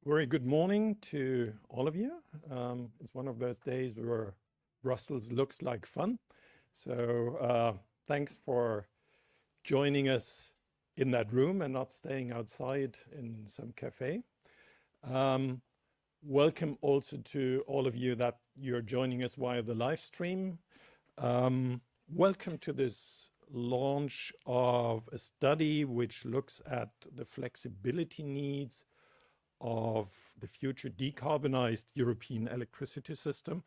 Very good morning to all of you. It's one of those days where Brussels looks like fun. So thanks for joining us in that room and not staying outside in some cafe. Welcome also to all of you that you're joining us via the live stream. Welcome to this launch of a study which looks at the flexibility needs of the future decarbonized European electricity system,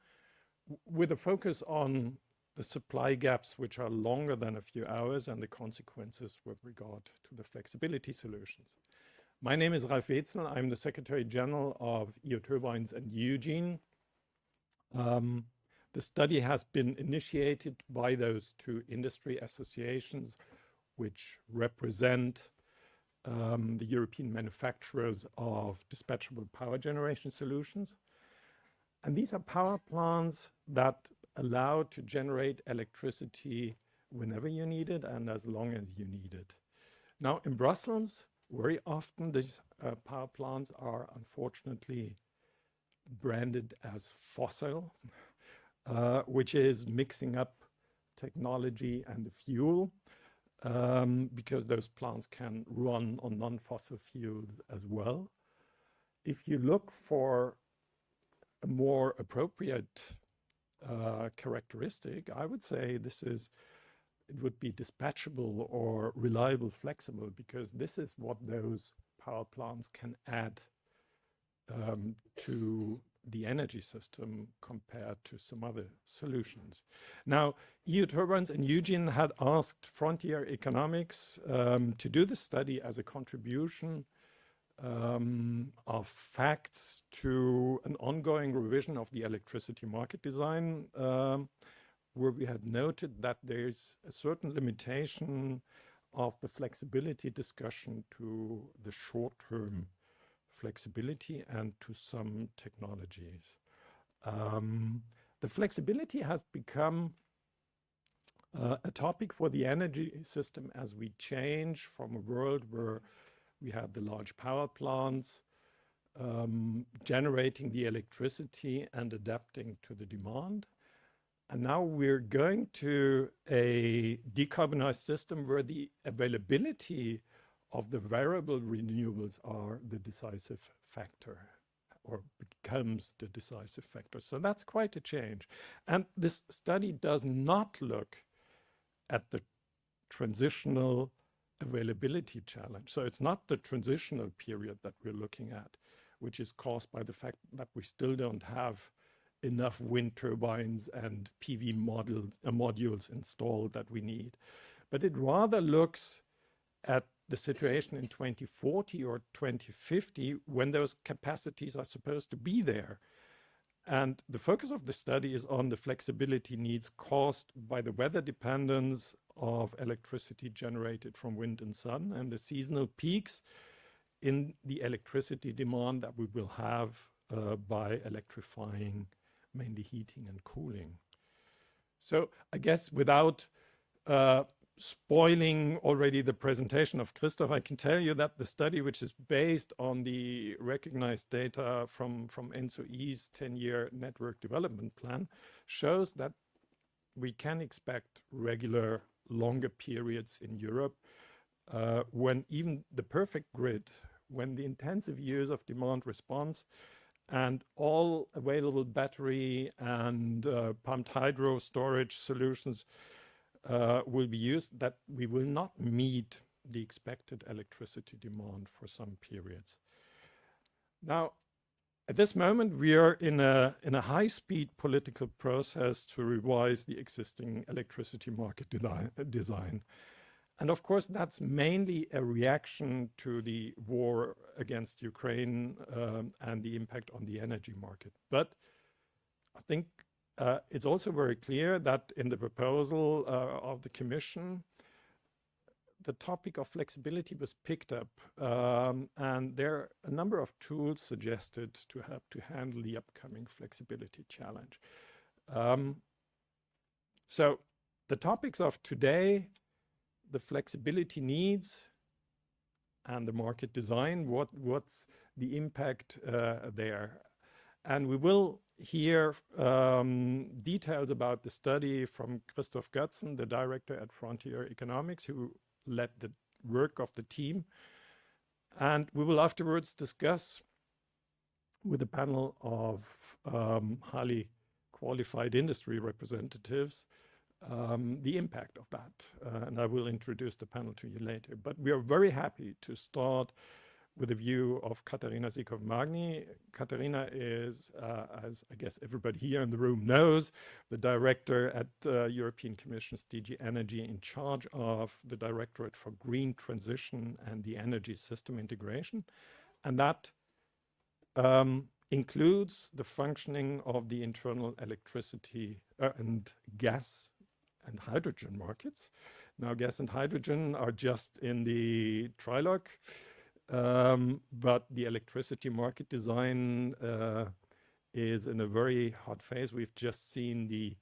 with a focus on the supply gaps which are longer than a few hours and the consequences with regard to the flexibility solutions. My name is Ralf Wetzel. I'm the Secretary General of EU Turbines and Eugene. The study has been initiated by those two industry associations which represent the European manufacturers of dispatchable power generation solutions. And these are power plants that allow to generate electricity whenever you need it and as long as you need it. Now in Brussels, very often these power plants are unfortunately branded as fossil, which is mixing up technology and the fuel. Because those plants can run on non-fossil fuels as well. If you look for a more appropriate characteristic, I would say it would be dispatchable or reliable flexible, because this is what those power plants can add to the energy system compared to some other solutions. Now, EU Turbines and Eugene had asked Frontier Economics to do the study as a contribution of facts to an ongoing revision of the electricity market design, where we had noted that there's a certain limitation of the flexibility discussion to the short-term flexibility and to some technologies. The flexibility has become a topic for the energy system as we change from a world where we had the large power plants generating the electricity and adapting to the demand. And now we're going to a decarbonized system where the availability of the variable renewables are the decisive factor, or becomes the decisive factor. So that's quite a change. And this study does not look at the transitional availability challenge. So it's not the transitional period that we're looking at, which is caused by the fact that we still don't have enough wind turbines and PV modules installed that we need. But it rather looks at the situation in 2040 or 2050 when those capacities are supposed to be there. And the focus of the study is on the flexibility needs caused by the weather dependence of electricity generated from wind and sun and the seasonal peaks in the electricity demand that we will have by electrifying mainly heating and cooling. So I guess without spoiling already the presentation of Christoph, I can tell you that the study, which is based on the recognized data from ENTSO-E's 10-year network development plan, shows that we can expect regular longer periods in Europe when even the perfect grid, when the intensive use of demand response and all available battery and pumped hydro storage solutions will be used, that we will not meet the expected electricity demand for some periods. Now, at this moment, we are in a high-speed political process to revise the existing electricity market design. And of course, that's mainly a reaction to the war against Ukraine and the impact on the energy market. But I think it's also very clear that in the proposal of the Commission, the topic of flexibility was picked up, and there are a number of tools suggested to help to handle the upcoming flexibility challenge. So the topics of today, the flexibility needs and the market design. What's the impact there? And we will hear details about the study from Christoph Götzen, the director at Frontier Economics, who led the work of the team. And we will afterwards discuss with a panel of highly qualified industry representatives the impact of that. And I will introduce the panel to you later. But we are very happy to start with a view of Katharina Sikov-Magni. Katharina is, as I guess everybody here in the room knows, the director at European Commission's DG Energy, in charge of the Directorate for Green Transition and the Energy System Integration. And that includes the functioning of the internal electricity and gas and hydrogen markets. Now, gas and hydrogen are just in the trilogue. But the electricity market design is in a very hot phase. We've just seen the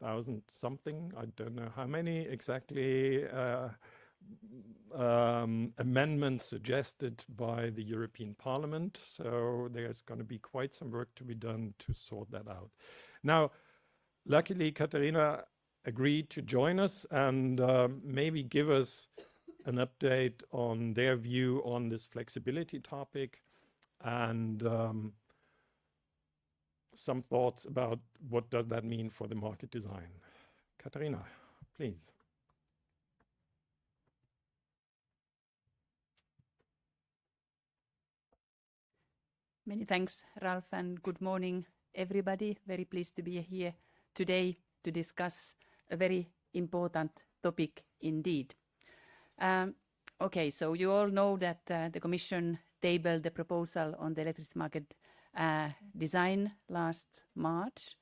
1,000-something, I don't know how many exactly, amendments suggested by the European Parliament. So there's going to be quite some work to be done to sort that out. Now, luckily, Katharina agreed to join us and maybe give us an update on their view on this flexibility topic and some thoughts about what does that mean for the market design. Katharina, please. Many thanks, Ralph, and good morning, everybody. Very pleased to be here today to discuss a very important topic indeed. Okay, so you all know that the Commission tabled the proposal on the electricity market design last March.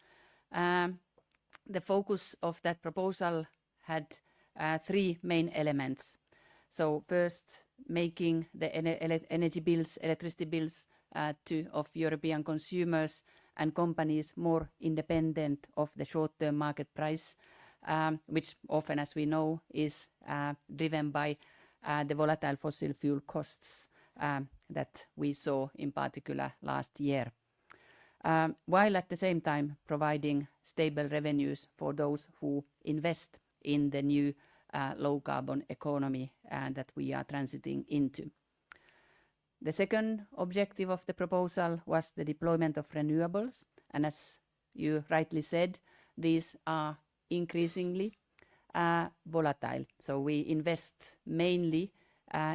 The focus of that proposal had three main elements. So first, making the energy bills, electricity bills of European consumers and companies more independent of the short-term market price, which often, as we know, is driven by the volatile fossil fuel costs that we saw in particular last year, while at the same time providing stable revenues for those who invest in the new low-carbon economy that we are transiting into. The second objective of the proposal was the deployment of renewables, and as you rightly said, these are increasingly volatile. So we invest mainly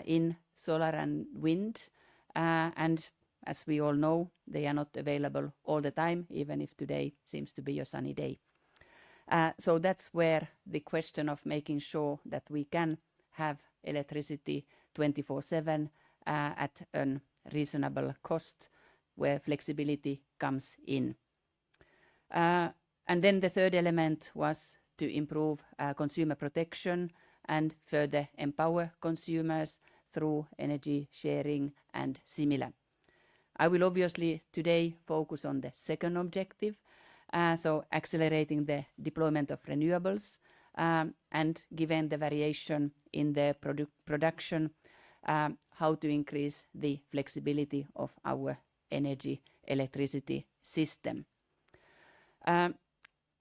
in solar and wind, and as we all know, they are not available all the time, even if today seems to be a sunny day. So that's where the question of making sure that we can have electricity 24/7 at a reasonable cost, where flexibility comes in. And then the third element was to improve consumer protection and further empower consumers through energy sharing and similar. I will obviously today focus on the second objective, so accelerating the deployment of renewables and given the variation in the production, how to increase the flexibility of our electricity system.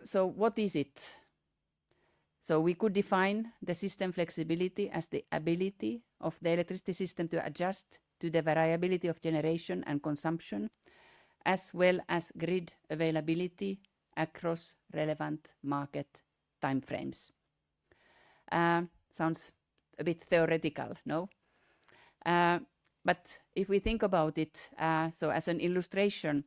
So what is it? So we could define the system flexibility as the ability of the electricity system to adjust to the variability of generation and consumption, as well as grid availability across relevant market timeframes. Sounds a bit theoretical, no? But if we think about it, so as an illustration,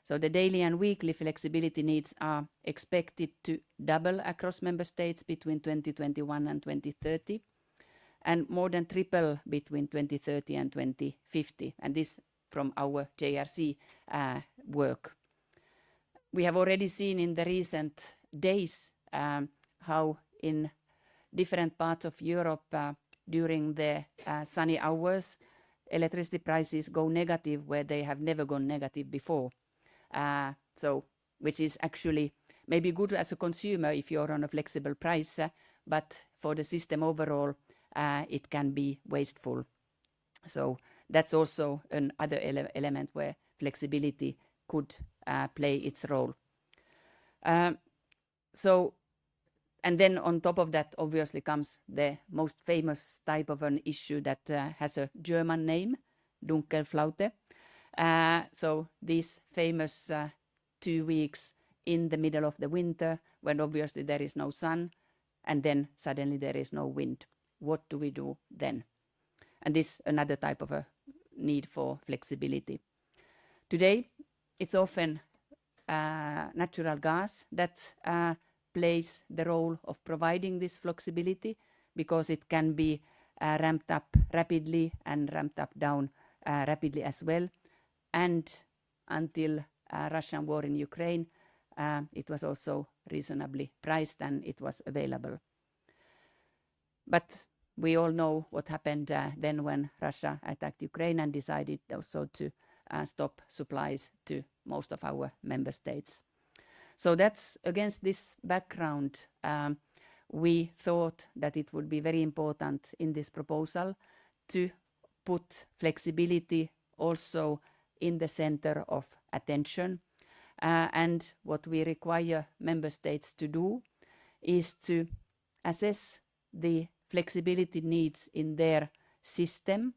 so the daily and weekly flexibility needs are expected to double across member states between 2021 and 2030, and more than triple between 2030 and 2050, and this from our JRC work. We have already seen in the recent days how in different parts of Europe during the sunny hours, electricity prices go negative where they have never gone negative before. So, which is actually maybe good as a consumer if you're on a flexible price, but for the system overall, it can be wasteful. So that's also another element where flexibility could play its role. And then on top of that, obviously, comes the most famous type of an issue that has a German name, Dunkelflaute. So these famous 2 weeks in the middle of the winter, when obviously there is no sun, and then suddenly there is no wind. What do we do then? And this another type of a need for flexibility. Today, it's often natural gas that plays the role of providing this flexibility, because it can be ramped up rapidly and ramped up down rapidly as well. And until Russian war in Ukraine, it was also reasonably priced and it was available. But we all know what happened then when Russia attacked Ukraine and decided also to stop supplies to most of our member states. So that's against this background, we thought that it would be very important in this proposal to put flexibility also in the center of attention. And what we require member states to do is to assess the flexibility needs in their system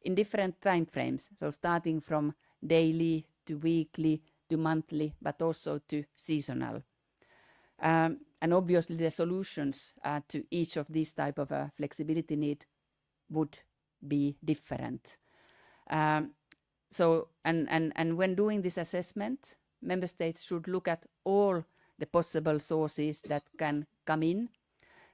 in different time frames. So starting from daily to weekly to monthly, but also to seasonal. And obviously the solutions to each of these type of flexibility need would be different. So when doing this assessment, member states should look at all the possible sources that can come in.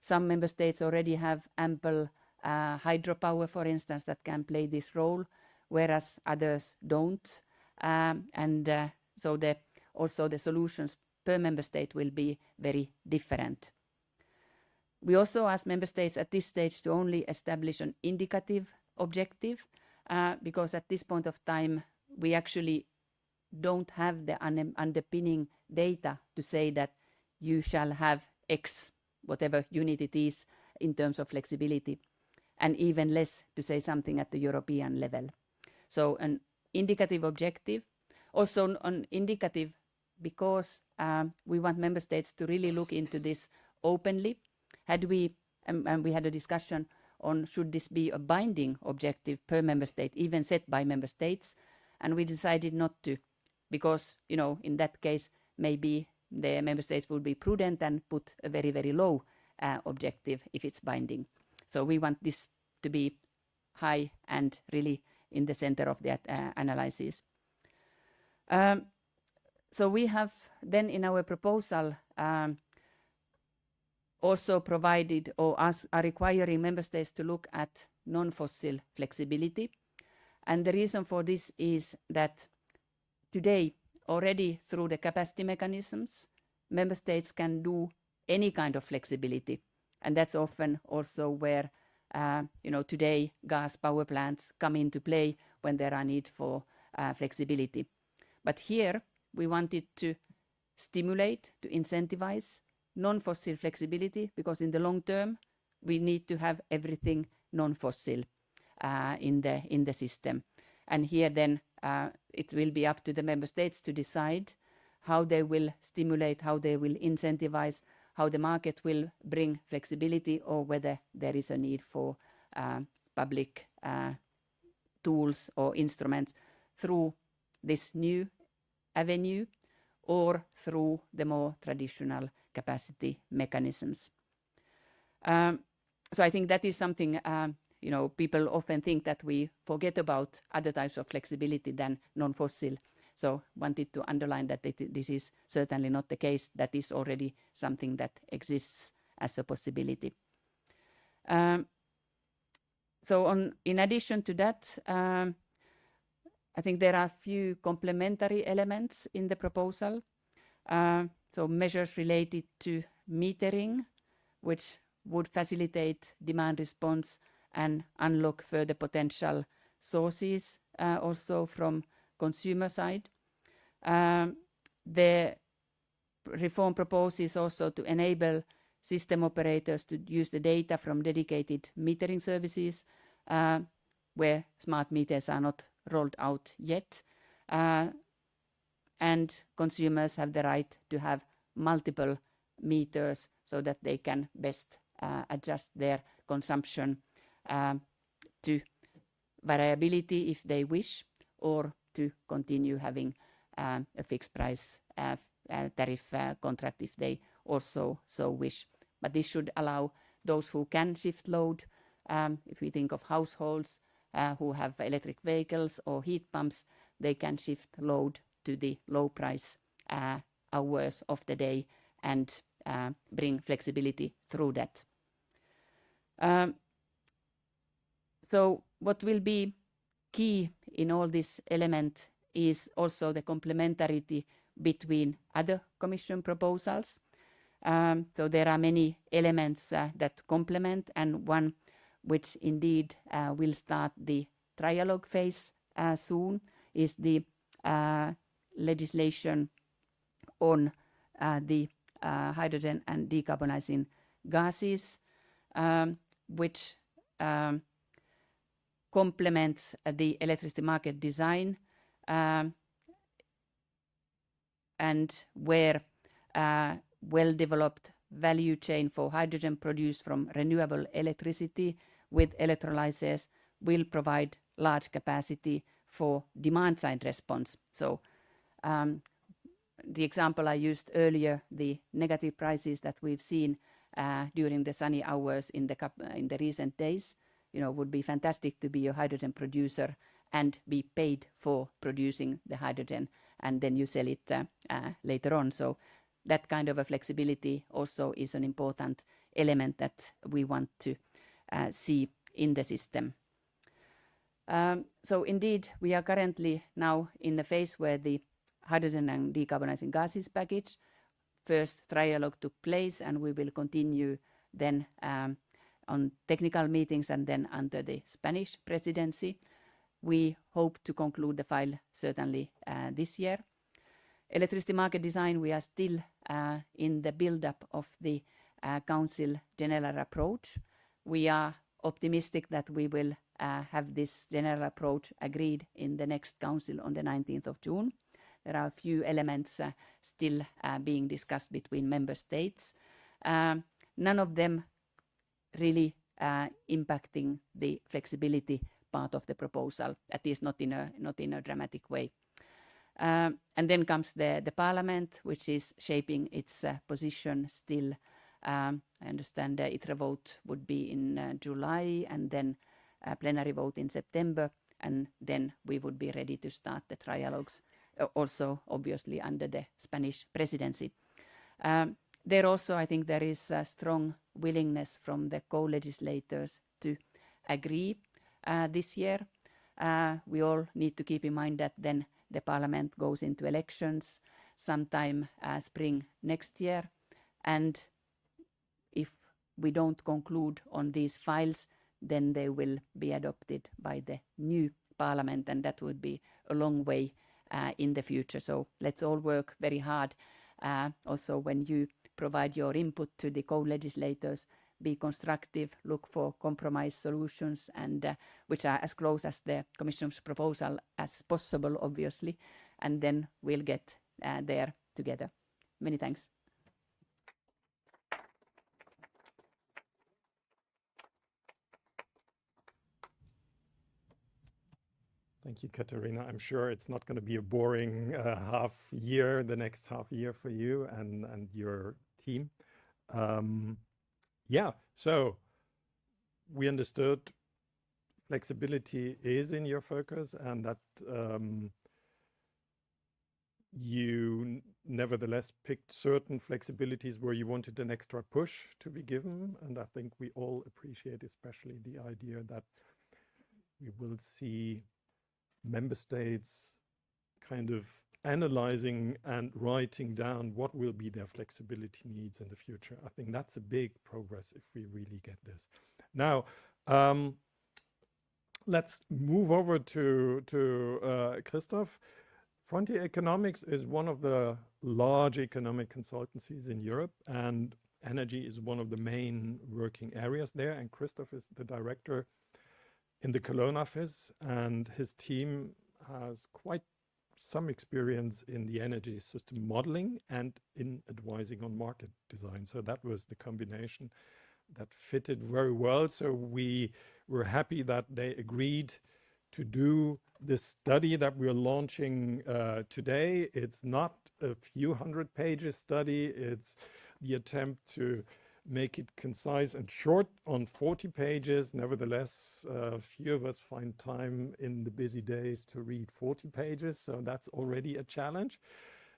Some member states already have ample hydropower, for instance, that can play this role, whereas others don't. So also the solutions per member state will be very different. We also ask member states at this stage to only establish an indicative objective, because at this point of time, we actually don't have the underpinning data to say that you shall have X, whatever unit it is, in terms of flexibility, and even less to say something at the European level. So an indicative objective, also an indicative because we want member states to really look into this openly. And we had a discussion on should this be a binding objective per member state, even set by member states, and we decided not to, because in that case maybe the member states would be prudent and put a very, very low objective if it's binding. So we want this to be high and really in the center of that analysis. So we have then in our proposal also provided or are requiring member states to look at non-fossil flexibility. And the reason for this is that today, already through the capacity mechanisms, member states can do any kind of flexibility. And that's often also where, today gas power plants come into play when there are need for flexibility. But here we wanted to stimulate, to incentivize non-fossil flexibility, because in the long term, we need to have everything non-fossil in the system. And here then it will be up to the member states to decide how they will stimulate, how they will incentivize, how the market will bring flexibility, or whether there is a need for public tools or instruments through this new avenue or through the more traditional capacity mechanisms. So I think that is something, people often think that we forget about other types of flexibility than non-fossil. So wanted to underline that this is certainly not the case. That is already something that exists as a possibility. In addition to that, I think there are a few complementary elements in the proposal. So measures related to metering, which would facilitate demand response and unlock further potential sources also from consumer side. The reform proposes also to enable system operators to use the data from dedicated metering services, where smart meters are not rolled out yet. And consumers have the right to have multiple meters so that they can best adjust their consumption to variability if they wish, or to continue having a fixed price tariff contract if they also so wish. But this should allow those who can shift load, if we think of households who have electric vehicles or heat pumps, they can shift load to the low price hours of the day and bring flexibility through that. So what will be key in all this element is also the complementarity between other Commission proposals. So there are many elements that complement, and one which indeed will start the trialogue phase soon is the legislation on the hydrogen and decarbonizing gases, which complements the electricity market design, and where well-developed value chain for hydrogen produced from renewable electricity with electrolyzers will provide large capacity for demand-side response. So the example I used earlier, the negative prices that we've seen during the sunny hours in the recent days, would be fantastic to be a hydrogen producer and be paid for producing the hydrogen, and then you sell it later on. So that kind of a flexibility also is an important element that we want to see in the system. So indeed, we are currently now in the phase where the hydrogen and decarbonizing gases package first trialogue took place, and we will continue then on technical meetings and then under the Spanish presidency. We hope to conclude the file certainly this year. Electricity market design, we are still in the build-up of the Council general approach. We are optimistic that we will have this general approach agreed in the next Council on the 19th of June. There are a few elements still being discussed between member states. None of them really impacting the flexibility part of the proposal, at least not in a dramatic way. And then comes the Parliament, which is shaping its position still. I understand the ITRE vote would be in July, and then a plenary vote in September, and then we would be ready to start the trialogues, also obviously under the Spanish presidency. There also, I think there is a strong willingness from the co-legislators to agree this year. We all need to keep in mind that then the Parliament goes into elections sometime spring next year, and if we don't conclude on these files, then they will be adopted by the new Parliament, and that would be a long way in the future. So let's all work very hard. Also, when you provide your input to the co-legislators, be constructive, look for compromise solutions, and which are as close as the Commission's proposal as possible, obviously, and then we'll get there together. Many thanks. Thank you, Katarina. I'm sure it's not going to be a boring half year, the next half year for you and your team. Yeah, so we understood flexibility is in your focus, and that you nevertheless picked certain flexibilities where you wanted an extra push to be given. And I think we all appreciate especially the idea that we will see member states kind of analyzing and writing down what will be their flexibility needs in the future. I think that's a big progress if we really get this. Now, let's move over to Christoph. Frontier Economics is one of the large economic consultancies in Europe, and energy is one of the main working areas there. And Christoph is the director in the Cologne office, and his team has quite some experience in the energy system modeling and in advising on market design. So that was the combination that fitted very well. So we were happy that they agreed to do this study that we're launching today. It's not a few hundred pages study. It's the attempt to make it concise and short on 40 pages. Nevertheless, few of us find time in the busy days to read 40 pages. So that's already a challenge.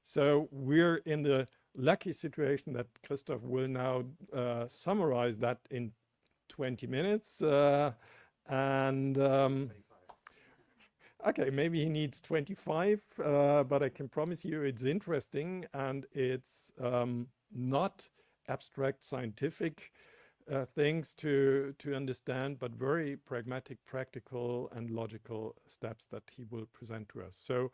So we're in the lucky situation that Christoph will now summarize that in 20 minutes. Okay, maybe he needs 25, but I can promise you it's interesting, and it's not abstract scientific things to understand, but very pragmatic, practical, and logical steps that he will present to us. So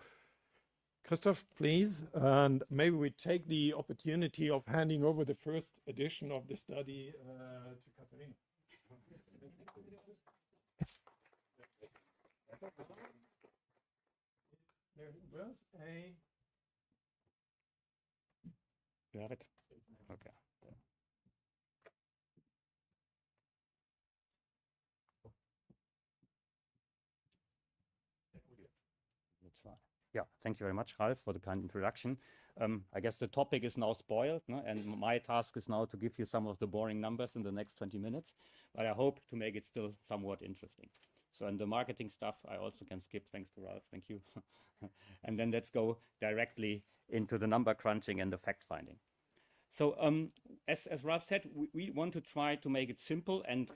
Christoph, please, and maybe we take the opportunity of handing over the first edition of the study to Katharina. There was a... You have it? Okay. That's fine. Yeah, thank you very much, Ralf, for the kind introduction. I guess the topic is now spoiled, no? And my task is now to give you some of the boring numbers in the next 20 minutes, but I hope to make it still somewhat interesting. So in the marketing stuff, I also can skip, thanks to Ralf, thank you. And then let's go directly into the number crunching and the fact finding. So as Ralf said, we want to try to make it simple and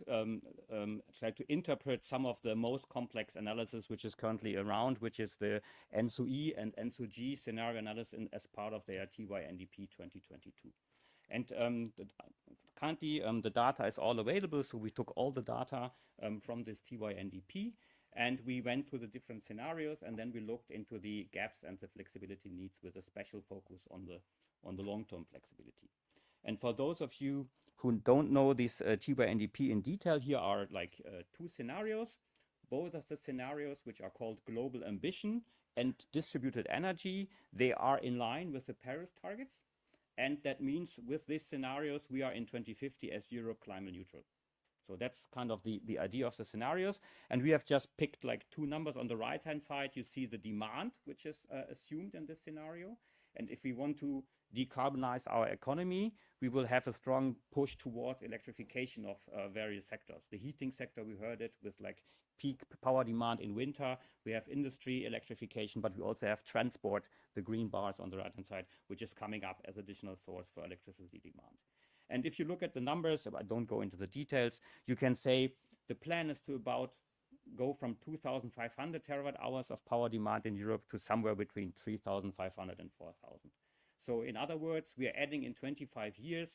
try to interpret some of the most complex analysis which is currently around, which is the ENSO-E and ENSO-G scenario analysis as part of their TYNDP 2022. And currently the data is all available, so we took all the data from this TYNDP, and we went to the different scenarios, and then we looked into the gaps and the flexibility needs with a special focus on the long-term flexibility. And for those of you who don't know this TYNDP in detail, here are like two scenarios. Both of the scenarios, which are called global ambition and distributed energy, they are in line with the Paris targets. And that means with these scenarios, we are in 2050 as Europe climate neutral. So that's kind of the idea of the scenarios. And we have just picked like two numbers. On the right-hand side, you see the demand, which is assumed in this scenario. And if we want to decarbonize our economy, we will have a strong push towards electrification of various sectors. The heating sector, we heard it with like peak power demand in winter. We have industry electrification, but we also have transport, the green bars on the right-hand side, which is coming up as additional source for electricity demand. And if you look at the numbers, I don't go into the details, you can say the plan is to about go from 2,500 terawatt hours of power demand in Europe to somewhere between 3,500 and 4,000. So in other words, we are adding in 25 years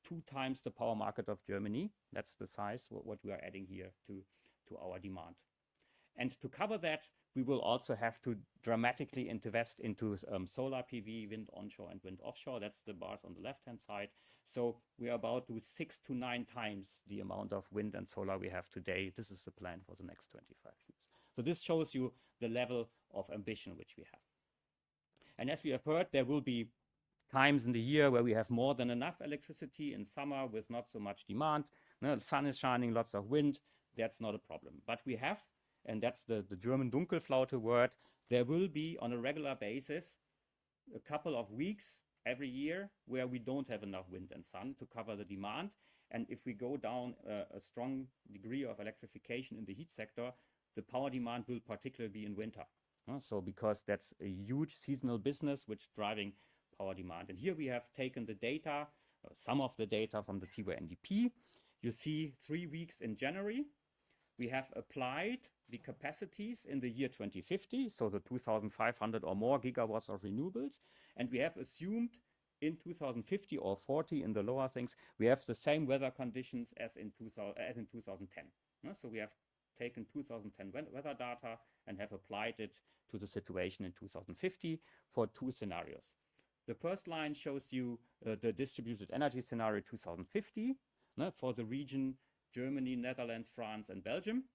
2 times the power market of Germany. That's the size what we are adding here to our demand. And to cover that, we will also have to dramatically invest into solar PV, wind onshore and wind offshore. That's the bars on the left-hand side. So we are about to 6 to 9 times the amount of wind and solar we have today. This is the plan for the next 25 years. So this shows you the level of ambition which we have. And as we have heard, there will be times in the year where we have more than enough electricity in summer with not so much demand. No, the sun is shining, lots of wind. That's not a problem. But we have, and that's the German Dunkelflaute word, there will be on a regular basis a couple of weeks every year where we don't have enough wind and sun to cover the demand. And if we go down a strong degree of electrification in the heat sector, the power demand will particularly be in winter. So because that's a huge seasonal business which is driving power demand. And here we have taken the data, some of the data from the TYNDP. You see 3 weeks in January. We have applied the capacities in the year 2050, so the 2,500 or more gigawatts of renewables. And we have assumed in 2050 or 40 in the lower things, we have the same weather conditions as in 2010. So we have taken 2010 weather data and have applied it to the situation in 2050 for 2 scenarios. The first line shows you the distributed energy scenario 2050 for the region Germany, Netherlands, France, and Belgium.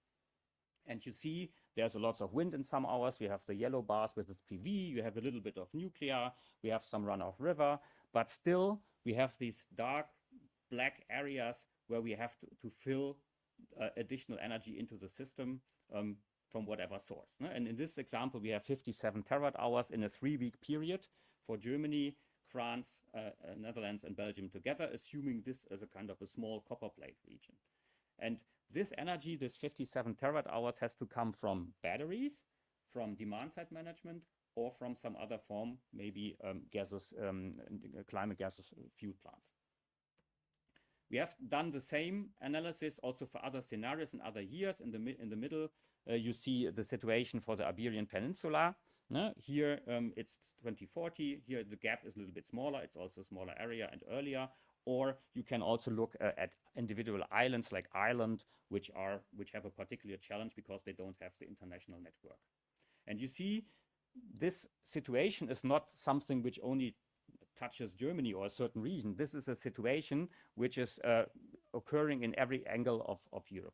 And you see there's a lots of wind in some hours. We have the yellow bars with its PV. You have a little bit of nuclear. We have some runoff river. But still, we have these dark black areas where we have to fill additional energy into the system from whatever source. And in this example, we have 57 terawatt hours in a 3-week period for Germany, France, Netherlands, and Belgium together, assuming this as a kind of a small copper plate region. And this energy, this 57 terawatt hours, has to come from batteries, from demand-side management, or from some other form, maybe gases, climate gases, fuel plants. We have done the same analysis also for other scenarios in other years. In the middle, you see the situation for the Iberian Peninsula. Here it's 2040. Here the gap is a little bit smaller. It's also a smaller area and earlier. Or you can also look at individual islands like Ireland, which have a particular challenge because they don't have the international network. And you see, this situation is not something which only touches Germany or a certain region. This is a situation which is occurring in every angle of Europe.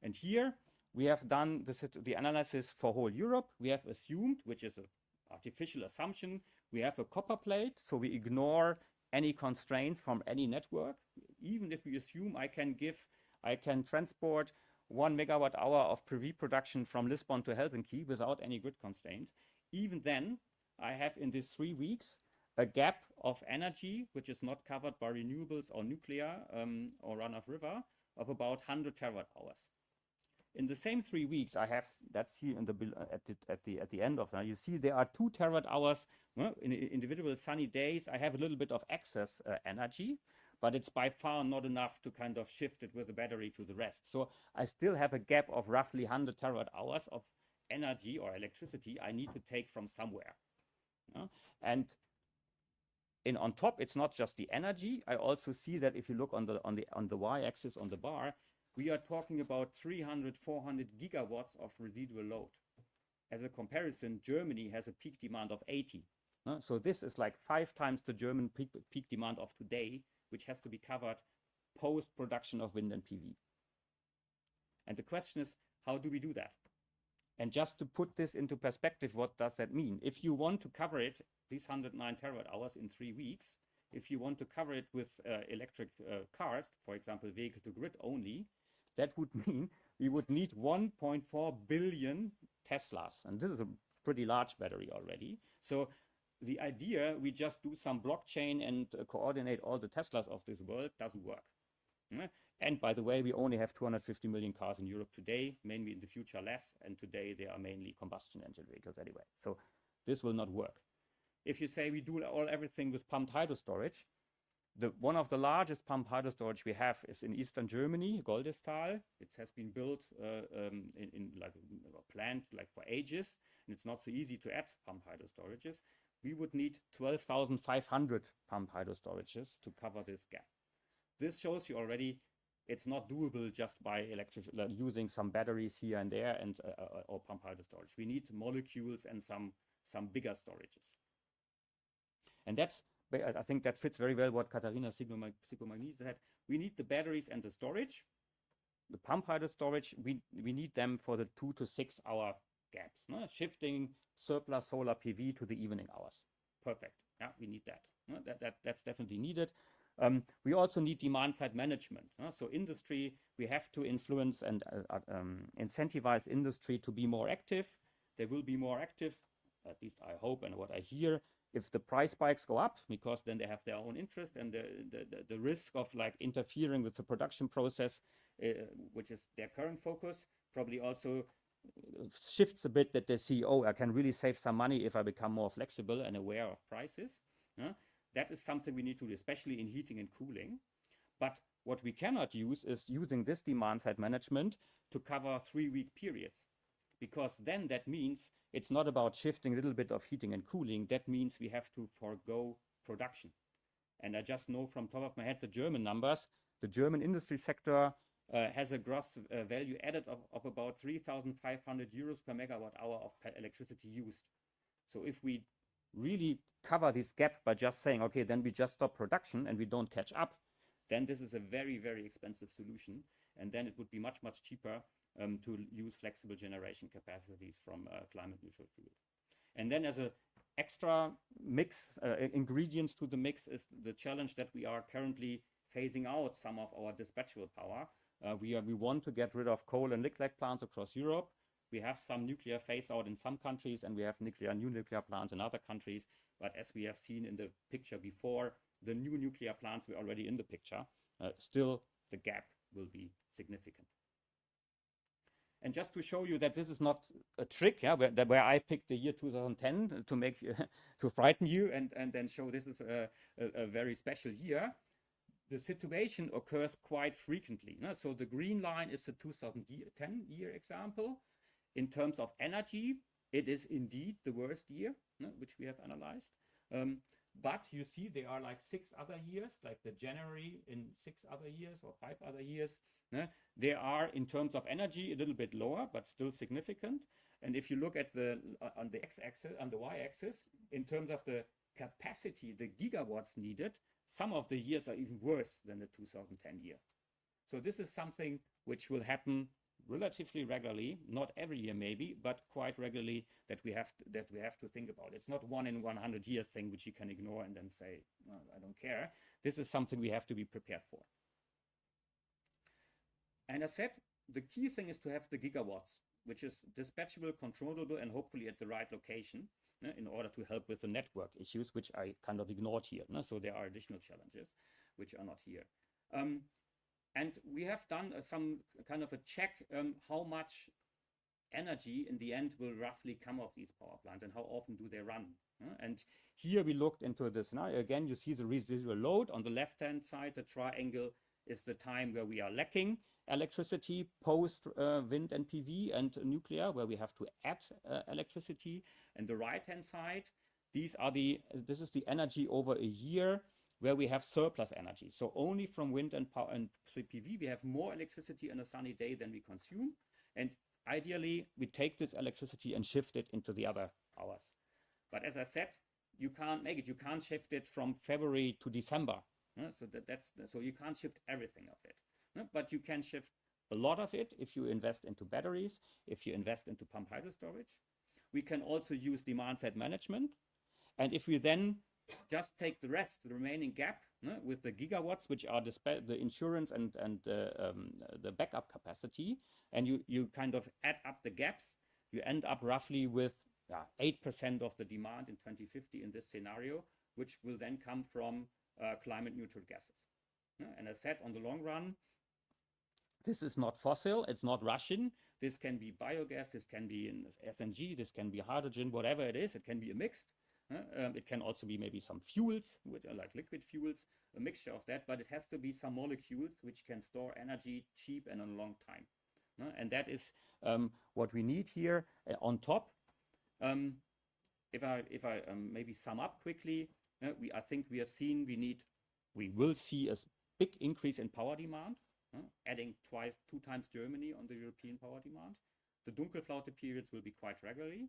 And here we have done the analysis for whole Europe. We have assumed, which is an artificial assumption, we have a copper plate, so we ignore any constraints from any network. Even if we assume I can transport 1 megawatt hour of PV production from Lisbon to Helsinki without any grid constraints, even then I have in these 3 weeks a gap of energy which is not covered by renewables or nuclear or run-of-river of about 100 terawatt hours. In the same 3 weeks, I have, that's here in at the end of that, you see there are 2 terawatt hours. In individual sunny days, I have a little bit of excess energy, but it's by far not enough to kind of shift it with the battery to the rest. So I still have a gap of roughly 100 terawatt hours of energy or electricity I need to take from somewhere. And on top, it's not just the energy. I also see that if you look on the y-axis on the bar, we are talking about 300, 400 gigawatts of residual load. As a comparison, Germany has a peak demand of 80. So this is like 5 times the German peak demand of today, which has to be covered post-production of wind and PV. And the question is, how do we do that? And just to put this into perspective, what does that mean? If you want to cover it, these 109 terawatt hours in 3 weeks, if you want to cover it with electric cars, for example, vehicle to grid only, that would mean we would need 1.4 billion Teslas. And this is a pretty large battery already. So the idea we just do some blockchain and coordinate all the Teslas of this world doesn't work. And by the way, we only have 250 million cars in Europe today, mainly in the future less, and today they are mainly combustion engine vehicles anyway. So this will not work. If you say we do everything with pumped hydro storage, one of the largest pumped hydro storage we have is in eastern Germany, Goldestal. It has been built in like a plant like for ages, and it's not so easy to add pumped hydro storages. We would need 12,500 pumped hydro storages to cover this gap. This shows you already it's not doable just by using some batteries here and there and or pumped hydro storage. We need molecules and some bigger storages. And I think that fits very well what Katharina Sigomagni said. We need the batteries and the storage. The pumped hydro storage, we need them for the 2 to 6 hour gaps, shifting surplus solar PV to the evening hours. Perfect. Yeah, we need that. That's definitely needed. We also need demand-side management. So industry, we have to influence and incentivize industry to be more active. They will be more active, at least I hope and what I hear, if the price spikes go up, because then they have their own interest, and the risk of like interfering with the production process, which is their current focus, probably also shifts a bit, that they see, oh, I can really save some money if I become more flexible and aware of prices. That is something we need to do, especially in heating and cooling. But what we cannot use is using this demand-side management to cover 3-week periods, because then that means it's not about shifting a little bit of heating and cooling. That means we have to forego production. And I just know from top of my head the German numbers. The German industry sector has a gross value added of about 3,500 euros per megawatt hour of electricity used. So if we really cover this gap by just saying, okay, then we just stop production and we don't catch up, then this is a very, very expensive solution. And then it would be much, much cheaper to use flexible generation capacities from climate neutral fuels. And then as a extra mix, ingredients to the mix is the challenge that we are currently phasing out some of our dispatchable power. We want to get rid of coal and lignite plants across Europe. We have some nuclear phase out in some countries, and we have new nuclear plants in other countries. But as we have seen in the picture before, the new nuclear plants were already in the picture. Still, the gap will be significant. And just to show you that this is not a trick, yeah, where I picked the year 2010 to make to frighten you, and then show this is a very special year. The situation occurs quite frequently. No? So the green line is the 2010 year example. In terms of energy, it is indeed the worst year, no, which we have analyzed. But you see there are like 6 other years, like the January in 6 other years or 5 other years. No? They are, in terms of energy, a little bit lower, but still significant. And if you look at on the x-axis, on the y-axis, in terms of the capacity, the gigawatts needed, some of the years are even worse than the 2010 year. So this is something which will happen relatively regularly, not every year maybe, but quite regularly, that we have to think about. It's not 1 in 100 years thing which you can ignore and then say, well, I don't care. This is something we have to be prepared for. And as said, the key thing is to have the gigawatts, which is dispatchable, controllable, and hopefully at the right location, in order to help with the network issues, which I kind of ignored here. So there are additional challenges which are not here. And we have done some kind of a check how much energy in the end will roughly come off these power plants and how often do they run. And here we looked into the scenario. Again, you see the residual load. On the left-hand side, the triangle is the time where we are lacking electricity post wind and PV and nuclear, where we have to add electricity. And the right-hand side, this is the energy over a year where we have surplus energy. So only from wind and power and PV, we have more electricity on a sunny day than we consume. And ideally, we take this electricity and shift it into the other hours. But as I said, you can't make it. You can't shift it from February to December. So you can't shift everything of it. But you can shift a lot of it if you invest into batteries, if you invest into pumped hydro storage. We can also use demand-side management. And if we then just take the rest, the remaining gap, with the gigawatts, which are the insurance and the backup capacity, and you kind of add up the gaps, you end up roughly with 8% of the demand in 2050 in this scenario, which will then come from climate neutral gases. And as said, on the long run, this is not fossil, it's not Russian. This can be biogas, this can be in SNG, this can be hydrogen, whatever it is, it can be a mixed. It can also be maybe some fuels, like liquid fuels, a mixture of that, but it has to be some molecules which can store energy cheap and on a long time. And that is what we need here on top. If I maybe sum up quickly, I think we have seen we will see a big increase in power demand, adding 2 times Germany on the European power demand. The Dunkelflaute periods will be quite regularly.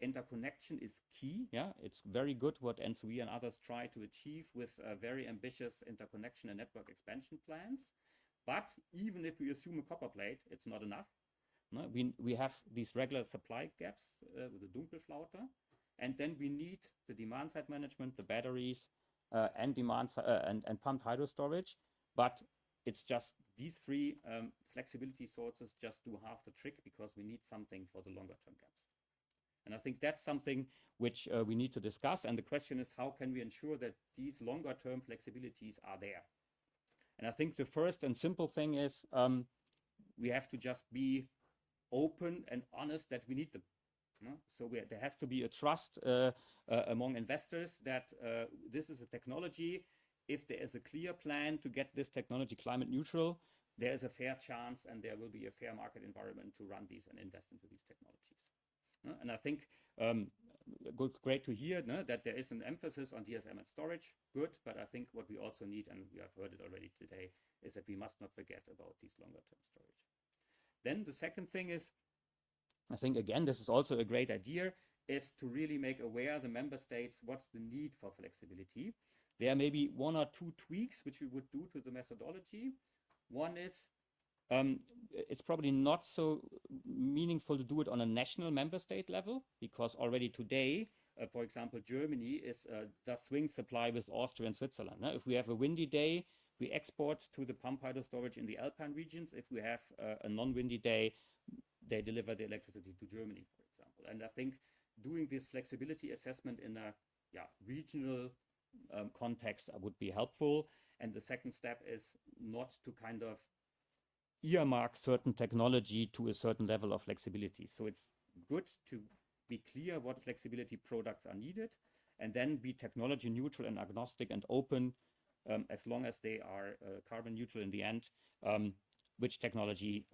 Interconnection is key. Yeah, it's very good what NSOE and others try to achieve with very ambitious interconnection and network expansion plans. But even if we assume a copper plate, it's not enough. We have these regular supply gaps with the Dunkelflaute, and then we need the demand-side management, the batteries, and and pumped hydro storage. But it's just these 3 flexibility sources just do half the trick, because we need something for the longer-term gaps. And I think that's something which we need to discuss. And the question is, how can we ensure that these longer-term flexibilities are there? And I think the first and simple thing is we have to just be open and honest that we need them. So there has to be a trust among investors that this is a technology. If there is a clear plan to get this technology climate neutral, there is a fair chance and there will be a fair market environment to run these and invest into these technologies. And I think great to hear that there is an emphasis on DSM and storage. Good, but I think what we also need, and we have heard it already today, is that we must not forget about these longer-term storage. Then the second thing is, I think, again, this is also a great idea, is to really make aware the member states what's the need for flexibility. There may be 1 or 2 tweaks which we would do to the methodology. One is It's probably not so meaningful to do it on a national member state level, because already today, for example, Germany does swing supply with Austria and Switzerland. If we have a windy day, we export to the pump hydro storage in the Alpine regions. If we have a non-windy day, they deliver the electricity to Germany, for example. And I think doing this flexibility assessment in a regional context would be helpful. And the second step is not to kind of earmark certain technology to a certain level of flexibility. So it's good to be clear what flexibility products are needed, and then be technology neutral and agnostic and open, as long as they are carbon neutral in the end, which technology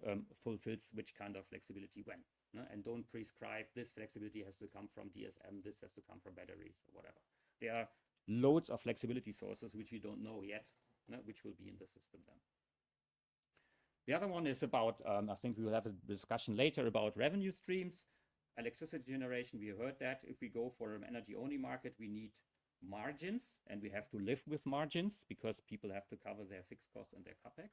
fulfills which kind of flexibility when. And don't prescribe this flexibility has to come from DSM, this has to come from batteries or whatever. There are loads of flexibility sources which we don't know yet, which will be in the system then. The other one is about, I think we will have a discussion later about revenue streams. Electricity generation, we heard that. If we go for an energy-only market, we need margins, and we have to live with margins because people have to cover their fixed costs and their capex.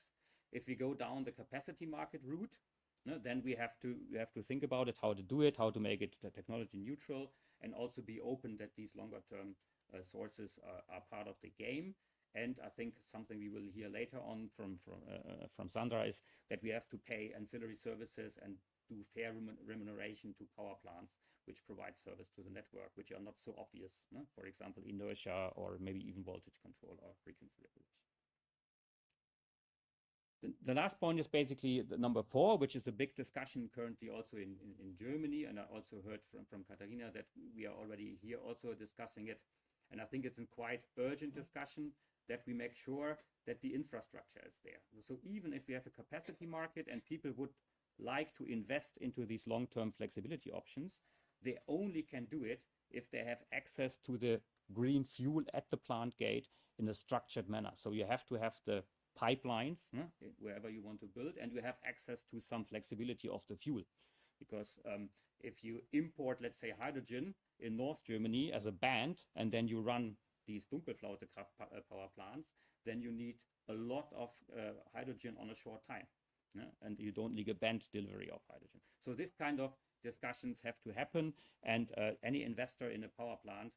If we go down the capacity market route, then we have to think about it, how to do it, how to make it technology neutral, and also be open that these longer-term sources are part of the game. And I think something we will hear later on from Sandra is that we have to pay ancillary services and do fair remuneration to power plants which provide service to the network, which are not so obvious. For example, inertia or maybe even voltage control or frequency regulation. The last point is basically the number 4, which is a big discussion currently also in Germany. And I also heard from Katharina that we are already here also discussing it. And I think it's a quite urgent discussion that we make sure that the infrastructure is there. So even if we have a capacity market and people would like to invest into these long-term flexibility options, they only can do it if they have access to the green fuel at the plant gate in a structured manner. So you have to have the pipelines wherever you want to build, and you have access to some flexibility of the fuel. Because if you import, let's say, hydrogen in North Germany as a band, and then you run these Dunkelflaute power plants, then you need a lot of hydrogen on a short time. And you don't need a band delivery of hydrogen. So this kind of discussions have to happen, and any investor in a power plant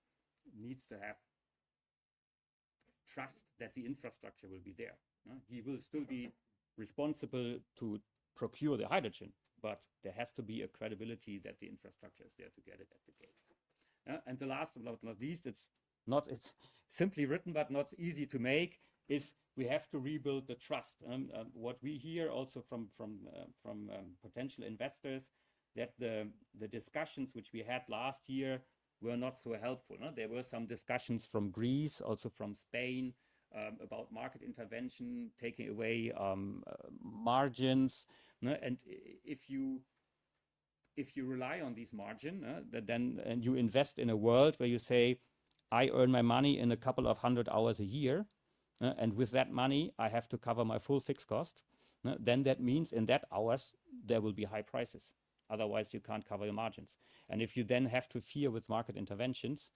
needs to have trust that the infrastructure will be there. He will still be responsible to procure the hydrogen, but there has to be a credibility that the infrastructure is there to get it at the gate. And the last but not least, it's simply written but not easy to make, is we have to rebuild the trust. What we hear also from potential investors, that the discussions which we had last year were not so helpful. There were some discussions from Greece, also from Spain, about market intervention, taking away margins. And if you rely on these margin, and you invest in a world where you say, I earn my money in a couple of 100 hours a year, and with that money, I have to cover my full fixed cost, then that means in that hours, there will be high prices. Otherwise, you can't cover your margins. And if you then have to fear with market interventions,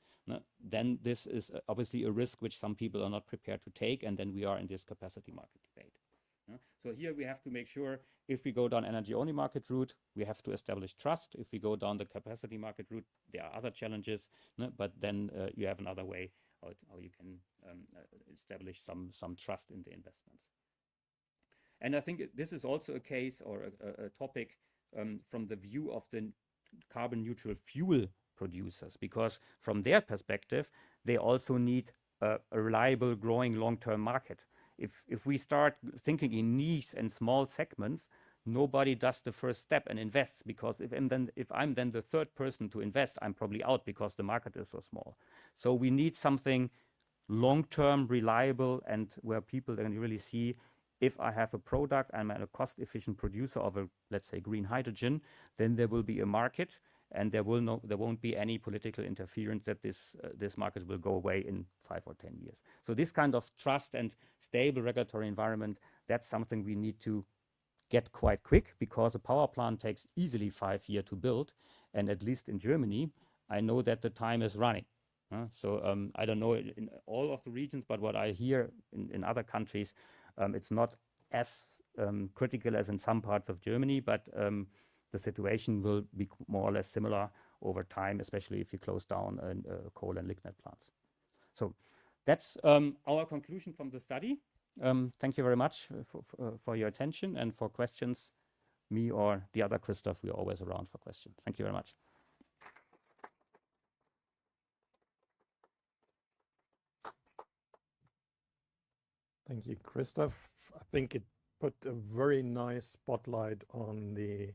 then this is obviously a risk which some people are not prepared to take, and then we are in this capacity market debate. So here we have to make sure, if we go down energy-only market route, we have to establish trust. If we go down the capacity market route, there are other challenges, but then you have another way how you can establish some trust in the investments. And I think this is also a case or a topic from the view of the carbon neutral fuel producers, because from their perspective, they also need a reliable, growing long-term market. If we start thinking in niche and small segments, nobody does the first step and invests, because if I'm then the third person to invest, I'm probably out because the market is so small. So we need something long-term, reliable, and where people can really see, if I have a product, I'm a cost-efficient producer of a, let's say, green hydrogen, then there will be a market, and there won't be any political interference that this market will go away in 5 or 10 years. So this kind of trust and stable regulatory environment, that's something we need to get quite quick, because a power plant takes easily 5 years to build, and at least in Germany, I know that the time is running. So I don't know in all of the regions, but what I hear in other countries, it's not as critical as in some parts of Germany, but the situation will be more or less similar over time, especially if you close down coal and lignite plants. So that's our conclusion from the study. Thank you very much for your attention and for questions. Me or the other Christoph, we're always around for questions. Thank you very much. Thank you, Christoph. I think it put a very nice spotlight on the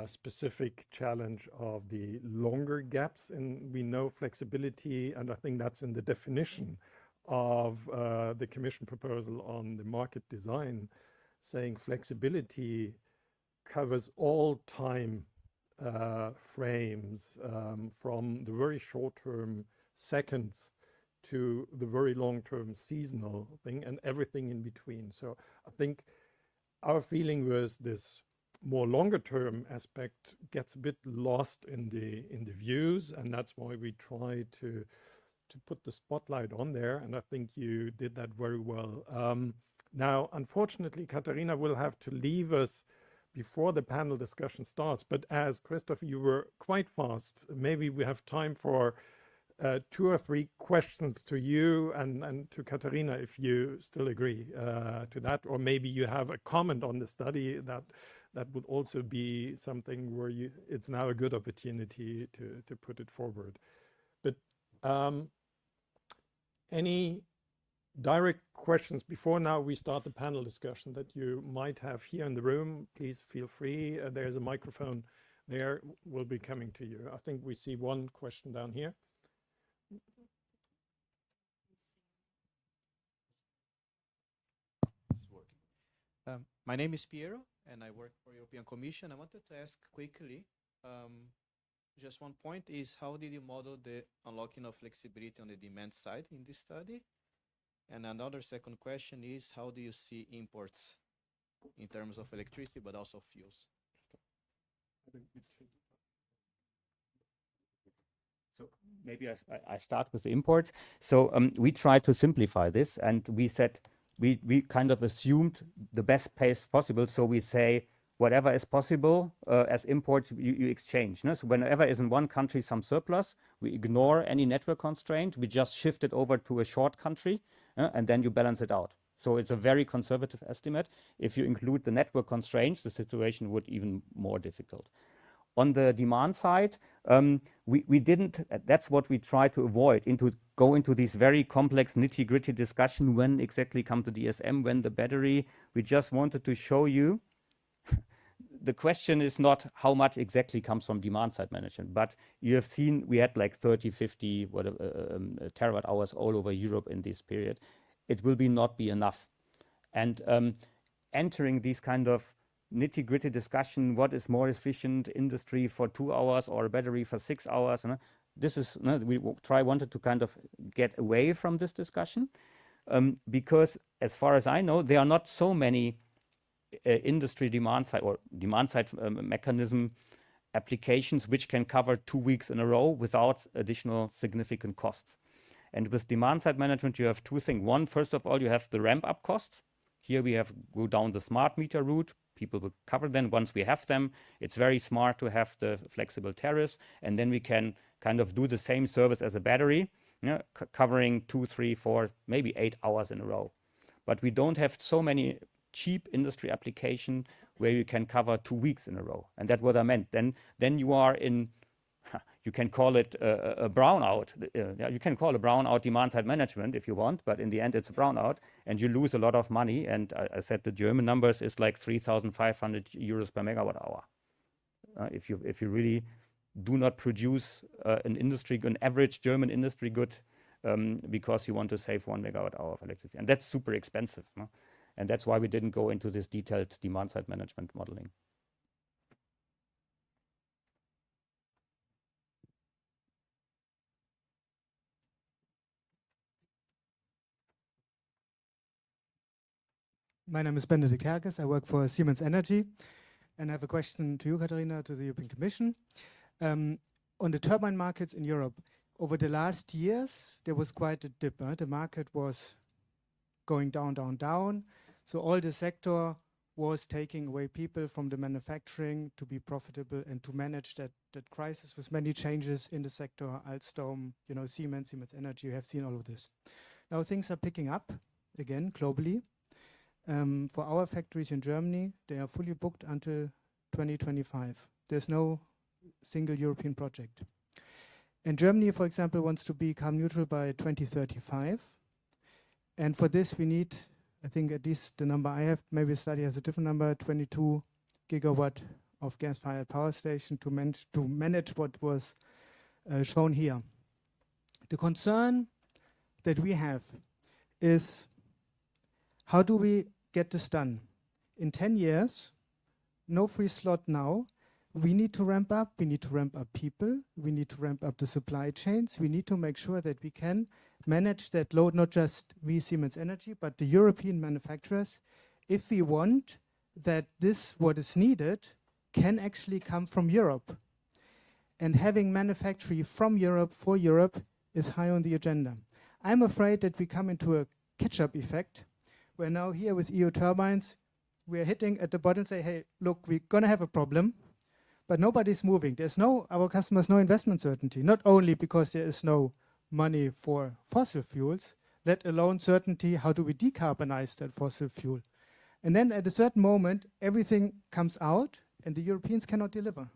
specific challenge of the longer gaps in we know flexibility, and I think that's in the definition of the Commission proposal on the market design, saying flexibility covers all time frames from the very short-term seconds to the very long-term seasonal thing and everything in between. So I think our feeling was this more longer-term aspect gets a bit lost in the views, and that's why we try to put the spotlight on there, and I think you did that very well. Now, unfortunately, Katharina will have to leave us before the panel discussion starts, but as Christoph, you were quite fast, maybe we have time for 2 or 3 questions to you and to Katharina, if you still agree to that, or maybe you have a comment on the study that would also be something where it's now a good opportunity to put it forward. But any direct questions before now we start the panel discussion that you might have here in the room, please feel free. There's a microphone there, will be coming to you. I think we see one question down here. My name is Piero, and I work for European Commission. I wanted to ask quickly, just one point is, how did you model the unlocking of flexibility on the demand side in this study? And another second question is, how do you see imports in terms of electricity, but also fuels? So maybe I start with the import. So we tried to simplify this, and we said, we kind of assumed the best pace possible. So we say whatever is possible as imports, you exchange. No? So whenever is in one country some surplus, we ignore any network constraint. We just shift it over to a short country, and then you balance it out. So it's a very conservative estimate. If you include the network constraints, the situation would even more difficult. On the demand side, we didn't, that's what we try to avoid, go into these very complex nitty-gritty discussion, when exactly come to DSM, when the battery. We just wanted to show you, the question is not how much exactly comes from demand side management, but you have seen we had like 30, 50 terawatt hours all over Europe in this period. It will not be enough. And entering these kind of nitty-gritty discussion, what is more efficient, industry for 2 hours or a battery for 6 hours? This is, we wanted to kind of get away from this discussion, because as far as I know, there are not so many industry demand side or demand side mechanism applications which can cover 2 weeks in a row without additional significant costs. And with demand side management, you have 2 things. One, first of all, you have the ramp up costs. Here we have go down the smart meter route. People will cover them once we have them. It's very smart to have the flexible tariffs, and then we can kind of do the same service as a battery, covering 2, 3, 4, maybe 8 hours in a row. But we don't have so many cheap industry application where you can cover 2 weeks in a row, and that's what I meant. Then you are in, you can call it a brownout. You can call it brownout demand side management if you want, but in the end it's a brownout, and you lose a lot of money. And I said the German numbers is like 3,500 euros per megawatt hour. If you really do not produce an average German industry good because you want to save 1 megawatt hour of electricity, and that's super expensive. No? And that's why we didn't go into this detailed demand side management modeling. My name is Benedict Herkes. I work for Siemens Energy, and I have a question to you, Katharina, to the European Commission. On the turbine markets in Europe, over the last years, there was quite a dip. The market was going down, down, down. So all the sector was taking away people from the manufacturing to be profitable and to manage that crisis with many changes in the sector, Alstom, you know, Siemens Energy, you have seen all of this. Now things are picking up again globally. For our factories in Germany, they are fully booked until 2025. There's no single European project. And Germany, for example, wants to be carbon neutral by 2035. And for this, we need, I think at least the number I have, maybe the study has a different number, 22 gigawatt of gas-fired power station to manage what was shown here. The concern that we have is, how do we get this done? In 10 years, no free slot now. We need to ramp up. We need to ramp up people. We need to ramp up the supply chains. We need to make sure that we can manage that load, not just we, Siemens Energy, but the European manufacturers, if we want that this, what is needed, can actually come from Europe. And having manufacturing from Europe for Europe is high on the agenda. I'm afraid that we come into a catch-up effect, where now here with EU turbines, we're hitting at the bottom and say, hey, look, we're going to have a problem, but nobody's moving. There's no, our customers, no investment certainty, not only because there is no money for fossil fuels, let alone certainty, how do we decarbonize that fossil fuel? And then at a certain moment, everything comes out and the Europeans cannot deliver.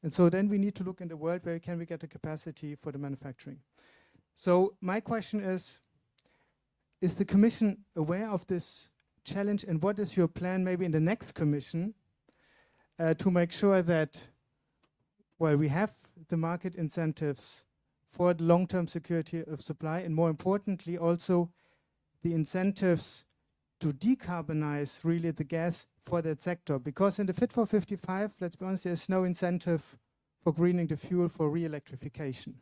And so then we need to look in the world, where can we get the capacity for the manufacturing? So my question is the Commission aware of this challenge, and what is your plan maybe in the next Commission to make sure that, well, we have the market incentives for the long-term security of supply, and more importantly also the incentives to decarbonize really the gas for that sector? Because in the Fit for 55, let's be honest, there's no incentive for greening the fuel for re-electrification.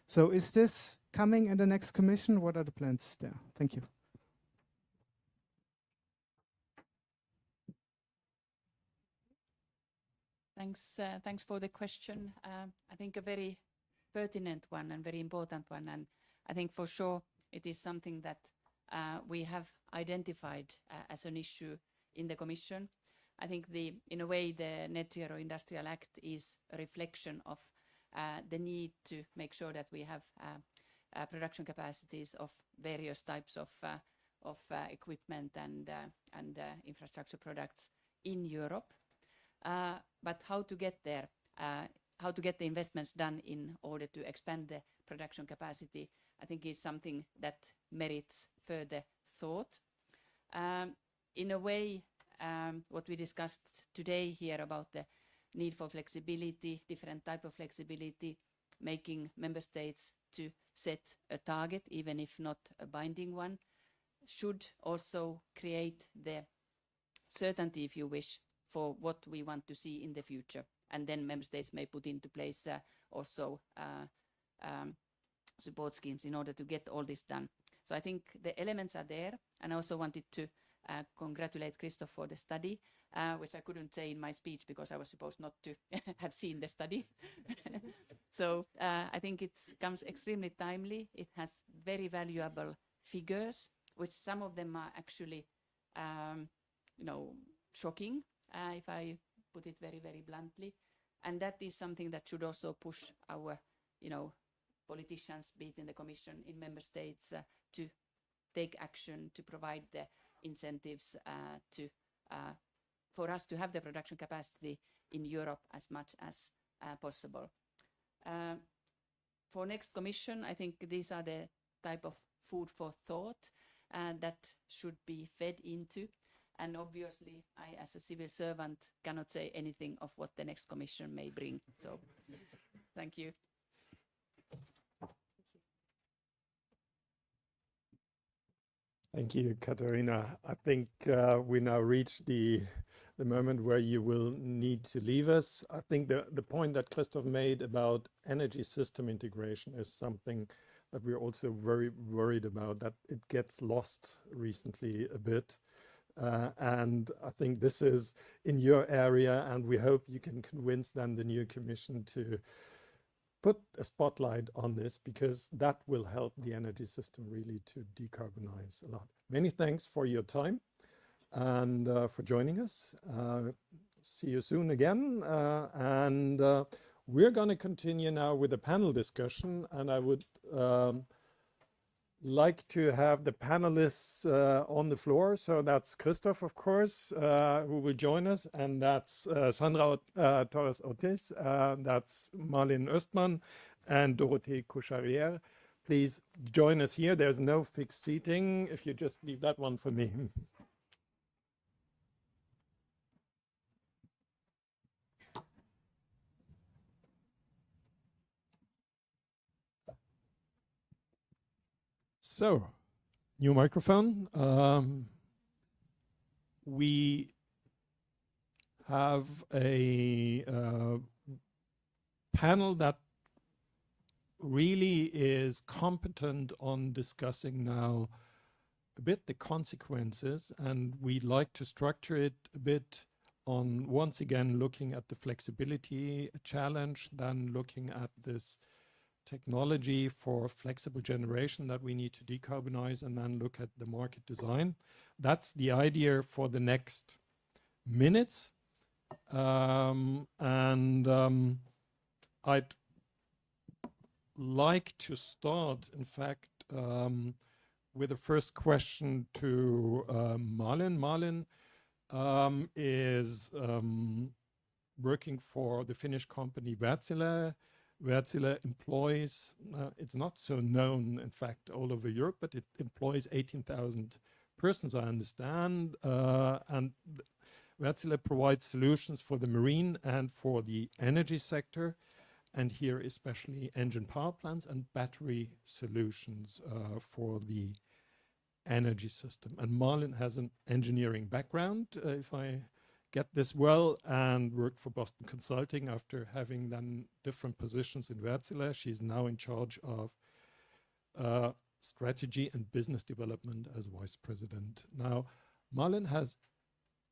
So is this coming in the next Commission? What are the plans there? Thank you. Thanks for the question. I think a very pertinent one and very important one. And I think for sure it is something that we have identified as an issue in the Commission. I think in a way, the Net Zero Industrial Act is a reflection of the need to make sure that we have production capacities of various types of equipment and infrastructure products in Europe. But how to get there, how to get the investments done in order to expand the production capacity, I think is something that merits further thought. In a way, what we discussed today here about the need for flexibility, different type of flexibility, making member states to set a target, even if not a binding one, should also create the certainty, if you wish, for what we want to see in the future. And then member states may put into place also support schemes in order to get all this done. So I think the elements are there. And I also wanted to congratulate Christoph for the study, which I couldn't say in my speech because I was supposed not to have seen the study. So I think it comes extremely timely. It has very valuable figures, which some of them are actually, shocking, if I put it very, very bluntly. And that is something that should also push our, politicians, be it in the Commission, in member states, to take action, to provide the incentives for us to have the production capacity in Europe as much as possible. For next Commission, I think these are the type of food for thought that should be fed into. And obviously, I, as a civil servant, cannot say anything of what the next Commission may bring. So, thank you. Thank you, Katharina. I think we now reached the moment where you will need to leave us. I think the point that Christoph made about energy system integration is something that we're also very worried about, that it gets lost recently a bit. And I think this is in your area, and we hope you can convince then the new Commission to put a spotlight on this, because that will help the energy system really to decarbonize a lot. Many thanks for your time. and for joining us. See you soon again. We're going to continue now with a panel discussion, and I would like to have the panelists on the floor. So that's Christoph, of course, who will join us, and that's Sandra Torres Ortiz, that's Marlene Östmann, and Dorothée Coucharière. Please join us here. There's no fixed seating. If you just leave that one for me. So, new microphone. We have a panel that really is competent on discussing now a bit the consequences, and we'd like to structure it a bit on, once again, looking at the flexibility challenge, then looking at this technology for flexible generation that we need to decarbonize, and then look at the market design. That's the idea for the next minutes. I'd like to start, in fact, with the first question to Malin. Malin is working for the Finnish company Wärtsilä. Wärtsilä employs, it's not so known, in fact, all over Europe, but it employs 18,000 persons, I understand. And Wärtsilä provides solutions for the marine and for the energy sector, and here especially engine power plants and battery solutions for the energy system. And Malin has an engineering background, if I get this well, and worked for Boston Consulting after having done different positions in Wärtsilä. She's now in charge of strategy and business development as vice president. Now, Malin has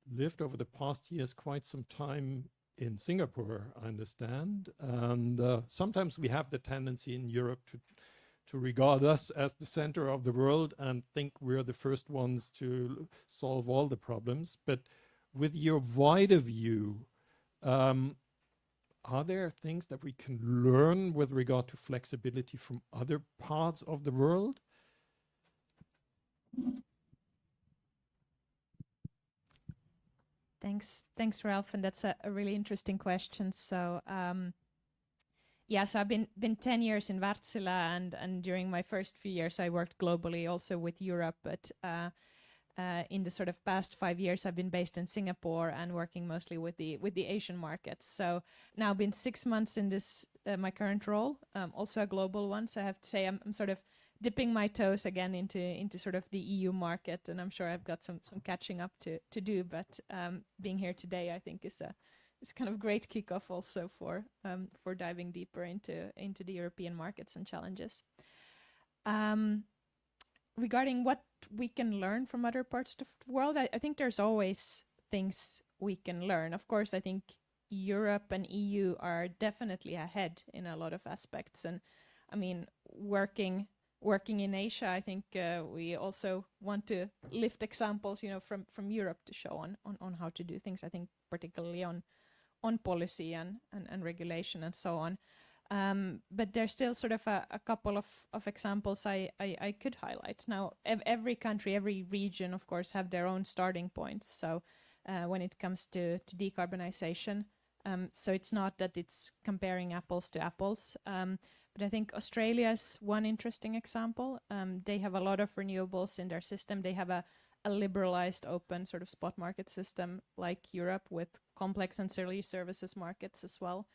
lived over the past years quite some time in Singapore, I understand, and sometimes we have the tendency in Europe to regard us as the center of the world and think we're the first ones to solve all the problems. But with your wider view, are there things that we can learn with regard to flexibility from other parts of the world? Thanks, Ralph, and that's a really interesting question. So, yeah, so I've been 10 years in Wärtsilä, and during my first few years, I worked globally, also with Europe. But in the sort of past 5 years, I've been based in Singapore and working mostly with the Asian markets. So now I've been 6 months in this my current role, also a global one. So I have to say I'm sort of dipping my toes again into sort of the EU market, and I'm sure I've got some catching up to do. But being here today, I think is kind of great kickoff also for diving deeper into the European markets and challenges. Regarding what we can learn from other parts of the world, I think there's always things we can learn. Of course, I think Europe and EU are definitely ahead in a lot of aspects. And I mean, working in Asia, I think we also want to lift examples, from Europe to show on how to do things. I think particularly on policy and regulation and so on. But there's still sort of a couple of examples I could highlight. Now, every country, every region, of course, have their own starting points. So when it comes to decarbonization, so it's not that it's comparing apples to apples. But I think Australia is one interesting example. They have a lot of renewables in their system. They have a liberalized, open sort of spot market system like Europe, with complex ancillary services markets as well.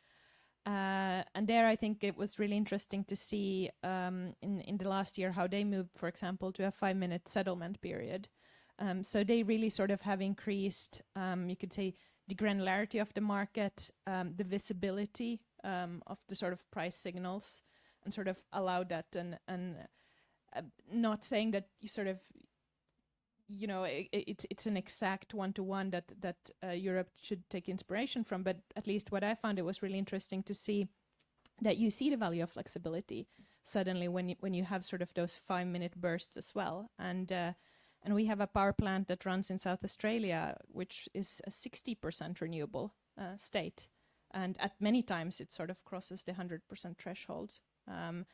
And there, I think it was really interesting to see in the last year how they moved, for example, to a 5-minute settlement period. So they really sort of have increased, you could say, the granularity of the market, the visibility of the sort of price signals, and sort of allowed that, and not saying that you sort of, it's an exact one-to-one that Europe should take inspiration from, but at least what I found, it was really interesting to see that you see the value of flexibility suddenly when you have sort of those 5-minute bursts as well, and And we have a power plant that runs in South Australia, which is a 60% renewable state. And at many times it sort of crosses the 100% threshold. And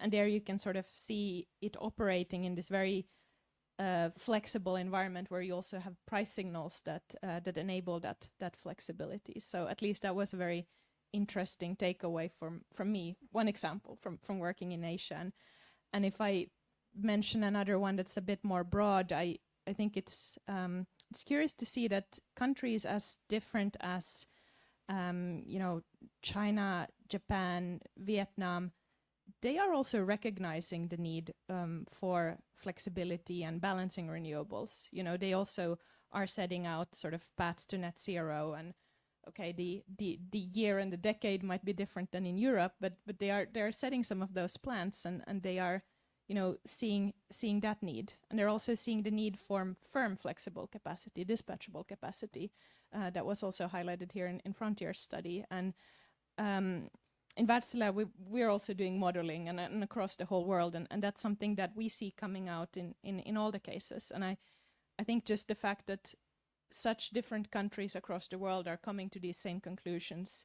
there you can sort of see it operating in this very flexible environment where you also have price signals that enable that flexibility. So at least that was a very interesting takeaway from me. One example from working in Asia. And if I mention another one that's a bit more broad, I think it's curious to see that countries as different as China, Japan, Vietnam, they are also recognizing the need for flexibility and balancing renewables. They also are setting out sort of paths to net zero. And okay, the year and the decade might be different than in Europe, but they are setting some of those plans, and they are seeing that need. And they're also seeing the need for firm flexible capacity, dispatchable capacity, that was also highlighted here in Frontier's study. And in Wärtsilä, we're also doing modeling and across the whole world, and that's something that we see coming out in all the cases. And I think just the fact that such different countries across the world are coming to these same conclusions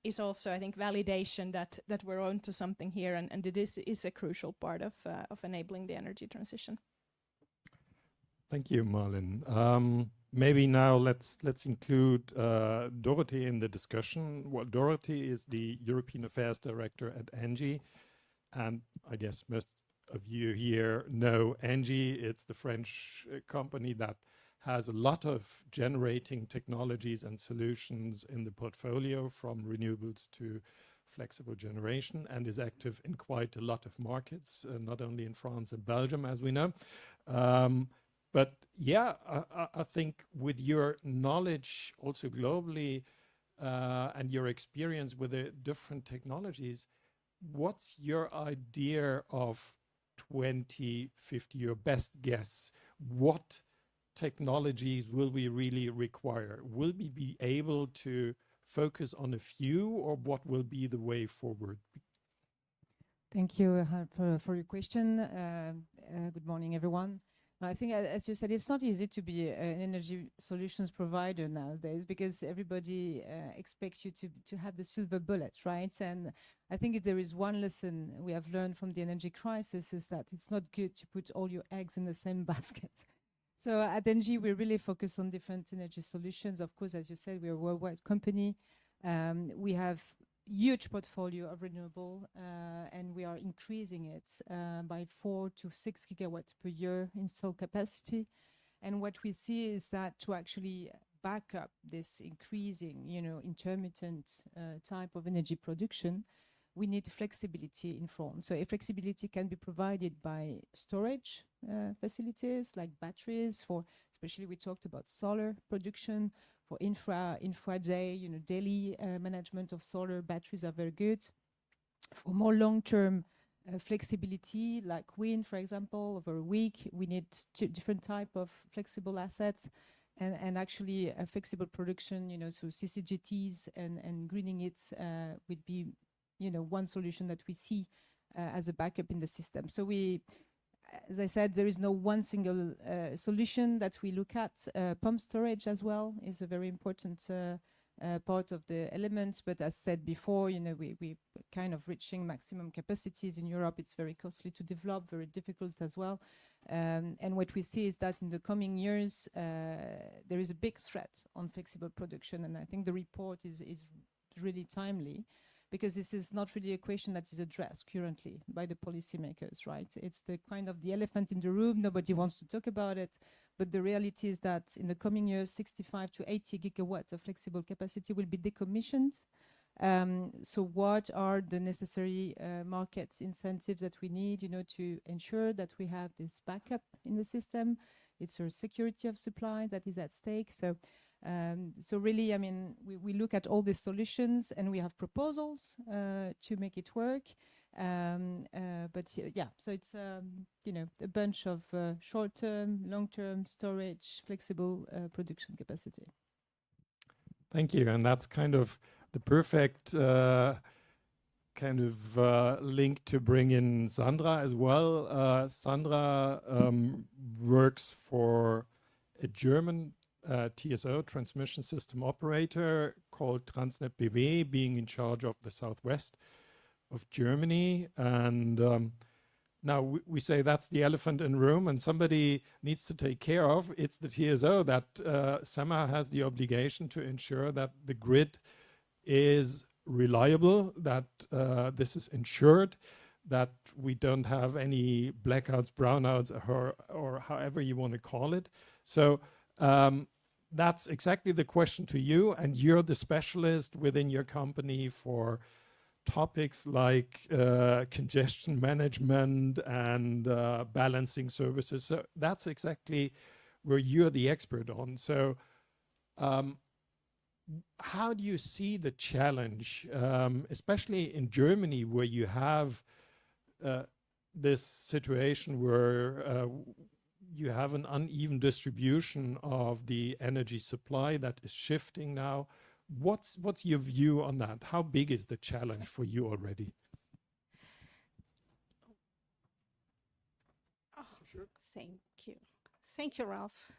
is also, I think, validation that we're onto something here, and it is a crucial part of enabling the energy transition. Thank you, Marlin. Maybe now let's include Dorothy in the discussion. Well, Dorothy is the European Affairs Director at ENGIE, and I guess most of you here know ENGIE. It's the French company that has a lot of generating technologies and solutions in the portfolio, from renewables to flexible generation, and is active in quite a lot of markets, not only in France and Belgium, as we know. But yeah, I think with your knowledge also globally and your experience with the different technologies, what's your idea of 2050, your best guess? What technologies will we really require? Will we be able to focus on a few, or what will be the way forward? Thank you for your question. Good morning, everyone. I think, as you said, it's not easy to be an energy solutions provider nowadays, because everybody expects you to have the silver bullet, right? And I think if there is one lesson we have learned from the energy crisis, is that it's not good to put all your eggs in the same basket. So at ENGIE, we really focus on different energy solutions. Of course, as you said, we're a worldwide company. We have huge portfolio of renewable, and we are increasing it by 4 to 6 gigawatts per year installed capacity. And what we see is that to actually back up this increasing, intermittent type of energy production, we need flexibility in front. So flexibility can be provided by storage facilities like batteries, for especially we talked about solar production, for intraday, daily management of solar batteries are very good. For more long-term flexibility, like wind, for example, over a week, we need different type of flexible assets, and actually a flexible production, so CCGTs and greening it would be, one solution that we see as a backup in the system. So as I said, there is no one single solution that we look at. Pump storage as well is a very important part of the elements. But as said before, we kind of reaching maximum capacities in Europe. It's very costly to develop, very difficult as well. And what we see is that in the coming years, there is a big threat on flexible production. And I think the report is really timely, because this is not really a question that is addressed currently by the policymakers, right? It's the kind of the elephant in the room. Nobody wants to talk about it. But the reality is that in the coming years, 65 to 80 gigawatts of flexible capacity will be decommissioned. So what are the necessary market incentives that we need, to ensure that we have this backup in the system? It's our security of supply that is at stake. So really, I mean, we look at all these solutions, and we have proposals to make it work. But yeah, so it's a bunch of short-term, long-term storage, flexible production capacity. Thank you, and that's kind of the perfect kind of link to bring in Sandra as well. Sandra works for a German TSO, transmission system operator, called Transnet BW, being in charge of the southwest of Germany. And now we say that's the elephant in the room, and somebody needs to take care of. It's the TSO that somehow has the obligation to ensure that the grid is reliable, that this is ensured, that we don't have any blackouts, brownouts, or however you want to call it. So that's exactly the question to you, and you're the specialist within your company for topics like congestion management and balancing services. So that's exactly where you're the expert on. So how do you see the challenge, especially in Germany, where you have this situation where you have an uneven distribution of the energy supply that is shifting now? What's your view on that? How big is the challenge for you already? Oh, sure. Thank you. Thank you, Ralph.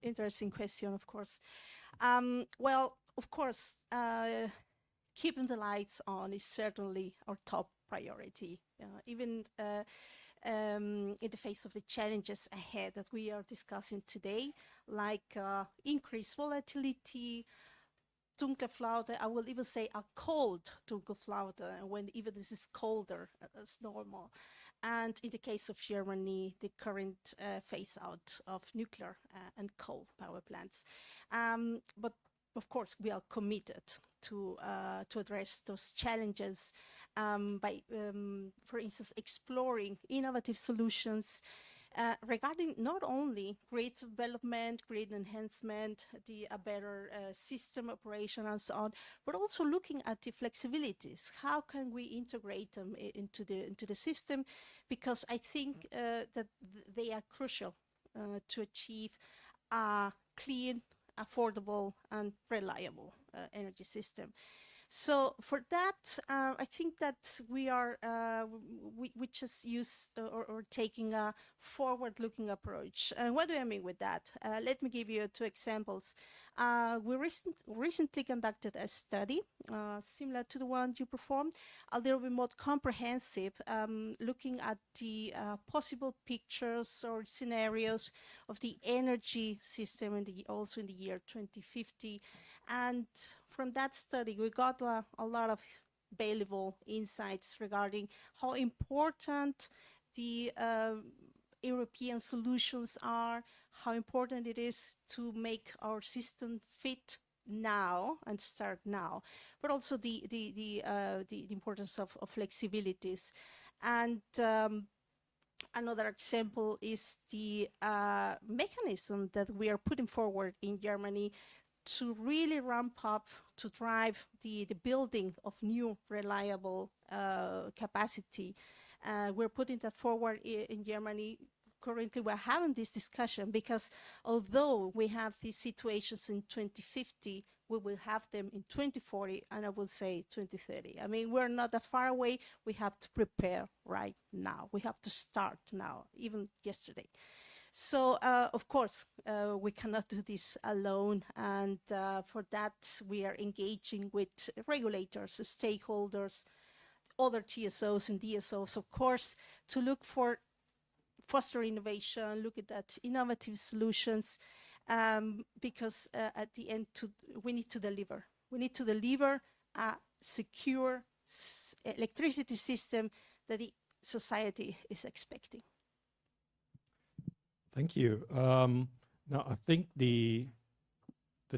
Interesting question, of course. Well, of course, keeping the lights on is certainly our top priority, even in the face of the challenges ahead that we are discussing today, like increased volatility, dunkle Flaute. I will even say a cold dunkle Flaute, when even this is colder as normal. And in the case of Germany, the current phase out of nuclear and coal power plants. But of course, we are committed to address those challenges by, for instance, exploring innovative solutions regarding not only grid development, grid enhancement, a better system operation and so on, but also looking at the flexibilities. How can we integrate them into the system? Because I think that they are crucial to achieve a clean, affordable, and reliable energy system. So for that, I think that we are we just use or taking a forward-looking approach. And what do I mean with that? Let me give you two examples. We recently conducted a study similar to the one you performed, a little bit more comprehensive, looking at the possible pictures or scenarios of the energy system also in the year 2050. And from that study, we got a lot of valuable insights regarding how important the European solutions are, how important it is to make our system fit now and start now, but also the importance of flexibilities. And another example is the mechanism that we are putting forward in Germany to really ramp up, to drive the building of new reliable capacity. We're putting that forward in Germany. Currently, we're having this discussion because although we have these situations in 2050, we will have them in 2040, and I will say 2030. I mean, we're not that far away. We have to prepare right now. We have to start now, even yesterday. So, of course, we cannot do this alone. And for that, we are engaging with regulators, stakeholders, other TSOs and DSOs, of course, to look for foster innovation, look at that innovative solutions, because at the end, we need to deliver. We need to deliver a secure electricity system that the society is expecting. Thank you. Now, I think the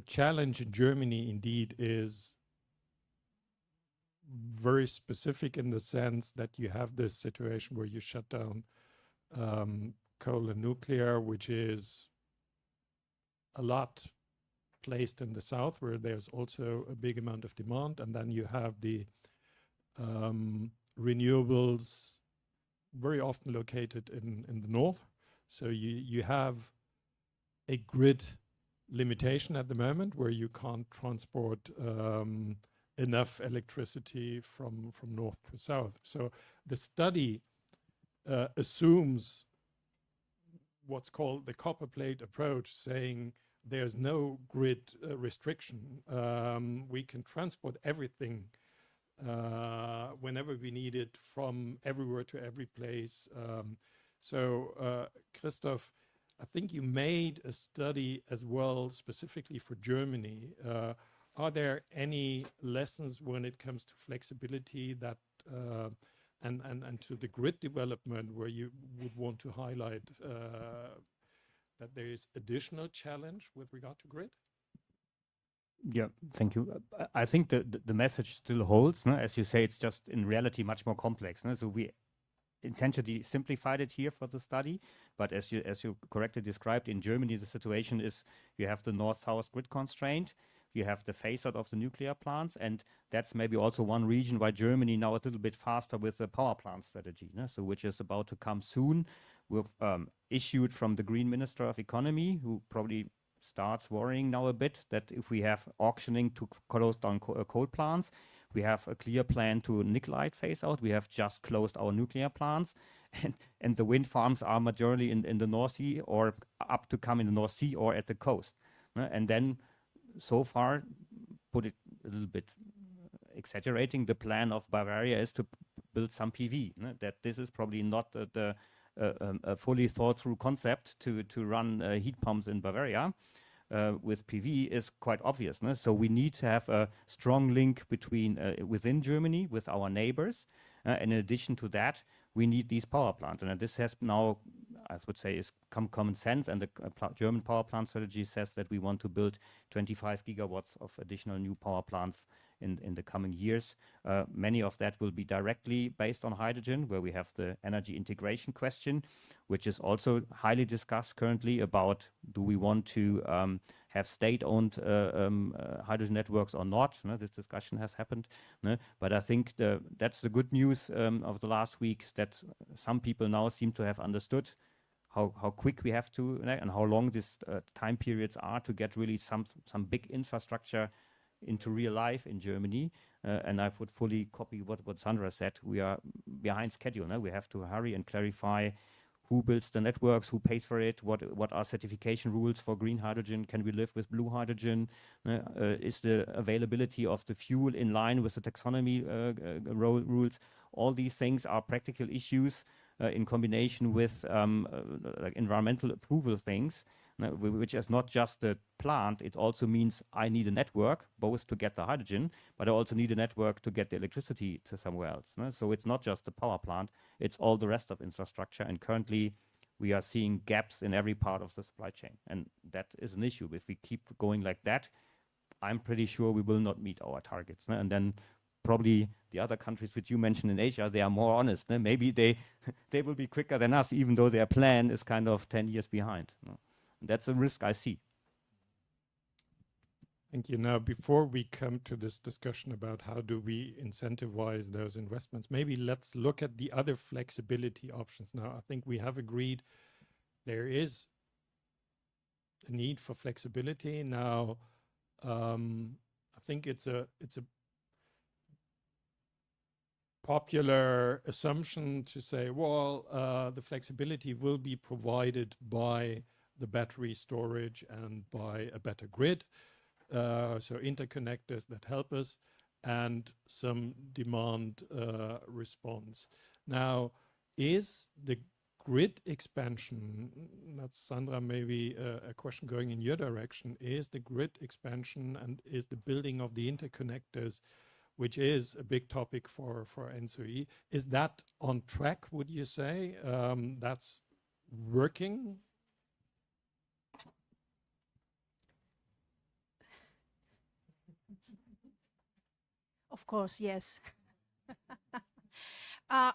challenge in Germany indeed is very specific in the sense that you have this situation where you shut down coal and nuclear, which is a lot placed in the south, where there's also a big amount of demand, and then you have the renewables very often located in the north. So you have a grid limitation at the moment where you can't transport enough electricity from north to south. So the study assumes what's called the copper plate approach, saying there's no grid restriction. We can transport everything whenever we need it from everywhere to every place. So Christoph, I think you made a study as well specifically for Germany. Are there any lessons when it comes to flexibility that and to the grid development where you would want to highlight that there is additional challenge with regard to grid? Yeah, thank you. I think the message still holds. No? As you say, it's just in reality much more complex. No? So we intentionally simplified it here for the study, but as you correctly described, in Germany the situation is you have the north-south grid constraint, you have the phase out of the nuclear plants, and that's maybe also one reason why Germany now a little bit faster with the power plant strategy, no? So which is about to come soon. We've issued from the Green Minister of Economy, who probably starts worrying now a bit that if we have auctioning to close down coal plants, we have a clear plan to nickelite phase out. We have just closed our nuclear plants, and the wind farms are majorly in the North Sea or up to come in the North Sea or at the coast. And then so far, put it a little bit exaggerating, the plan of Bavaria is to build some PV. That this is probably not a fully thought through concept to run heat pumps in Bavaria. With PV is quite obvious. No? So we need to have a strong link between within Germany with our neighbors. And in addition to that, we need these power plants. And this has now, I would say, is common sense. And the German power plant strategy says that we want to build 25 gigawatts of additional new power plants in the coming years. Many of that will be directly based on hydrogen, where we have the energy integration question, which is also highly discussed currently about do we want to have state-owned hydrogen networks or not. This discussion has happened. But I think that's the good news of the last week, that some people now seem to have understood how quick we have to and how long these time periods are to get really some big infrastructure into real life in Germany. And I would fully copy what Sandra said. We are behind schedule. We have to hurry and clarify who builds the networks, who pays for it, what are certification rules for green hydrogen, can we live with blue hydrogen, is the availability of the fuel in line with the taxonomy rules. All these things are practical issues in combination with like environmental approval things, which is not just the plant. It also means I need a network, both to get the hydrogen, but I also need a network to get the electricity to somewhere else. So it's not just the power plant, it's all the rest of infrastructure. And currently we are seeing gaps in every part of the supply chain. And that is an issue. If we keep going like that, I'm pretty sure we will not meet our targets. And then probably the other countries which you mentioned in Asia, they are more honest. Maybe they will be quicker than us, even though their plan is kind of 10 years behind. That's a risk I see. Thank you. Now, before we come to this discussion about how do we incentivize those investments, maybe let's look at the other flexibility options. Now, I think we have agreed there is a need for flexibility. Now, I think it's a popular assumption to say, well, the flexibility will be provided by the battery storage and by a better grid, so interconnectors that help us, and some demand response. Now, is the grid expansion, that's Sandra, maybe a question going in your direction, is the grid expansion and is the building of the interconnectors, which is a big topic for NSOE, is that on track, would you say? That's working? Of course, yes.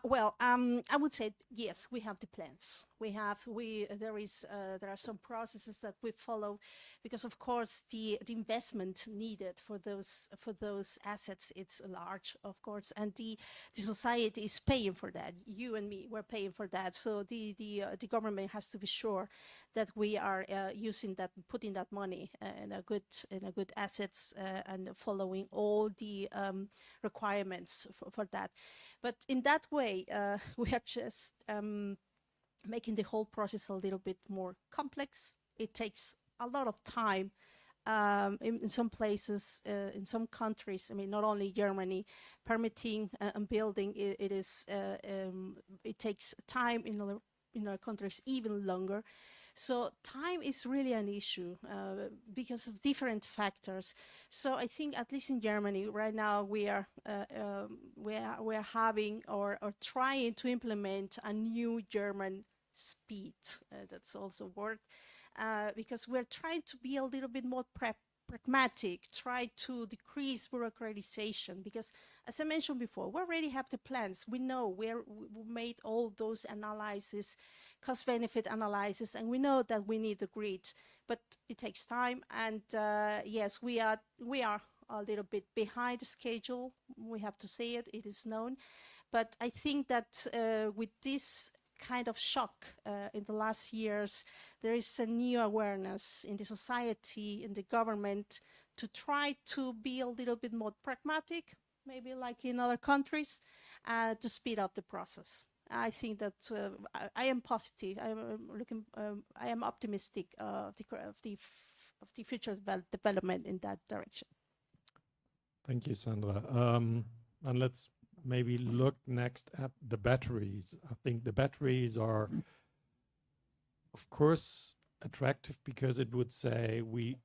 Well, I would say yes, we have the plans. There are some processes that we follow, because of course the investment needed for those assets, it's large, of course, and the society is paying for that. You and me, we're paying for that. So the government has to be sure that we are putting that money in a good assets and following all the requirements for that. But in that way, we are just making the whole process a little bit more complex. It takes a lot of time. In some places, in some countries, I mean, not only Germany, permitting and building, it takes time. In other countries, even longer. So time is really an issue because of different factors. So I think, at least in Germany right now, we are having or trying to implement a new German speed. That's also worked because we're trying to be a little bit more pragmatic, try to decrease bureaucratization, because as I mentioned before, we already have the plans. We know we made all those analyses, cost-benefit analysis, and we know that we need the grid, but it takes time. And yes, we are a little bit behind the schedule. We have to say it. It is known, but I think that with this kind of shock in the last years, there is a new awareness in the society, in the government, to try to be a little bit more pragmatic, maybe like in other countries, to speed up the process. I think that I am positive. I am optimistic of the future development in that direction. Thank you, Sandra. And let's maybe look next at the batteries. I think the batteries are, of course, attractive because it would say we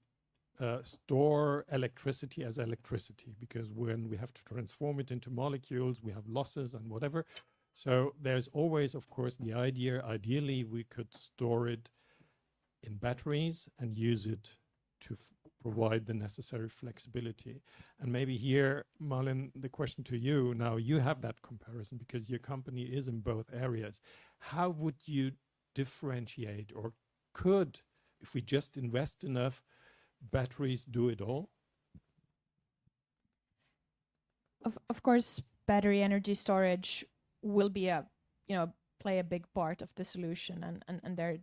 store electricity as electricity, because when we have to transform it into molecules, we have losses and whatever. So there's always, of course, the idea, ideally, we could store it in batteries and use it to provide the necessary flexibility. And maybe here, Malin, the question to you, now you have that comparison because your company is in both areas. How would you differentiate, or could, if we just invest enough, batteries do it all? Of course, battery energy storage will be play a big part of the solution, and they're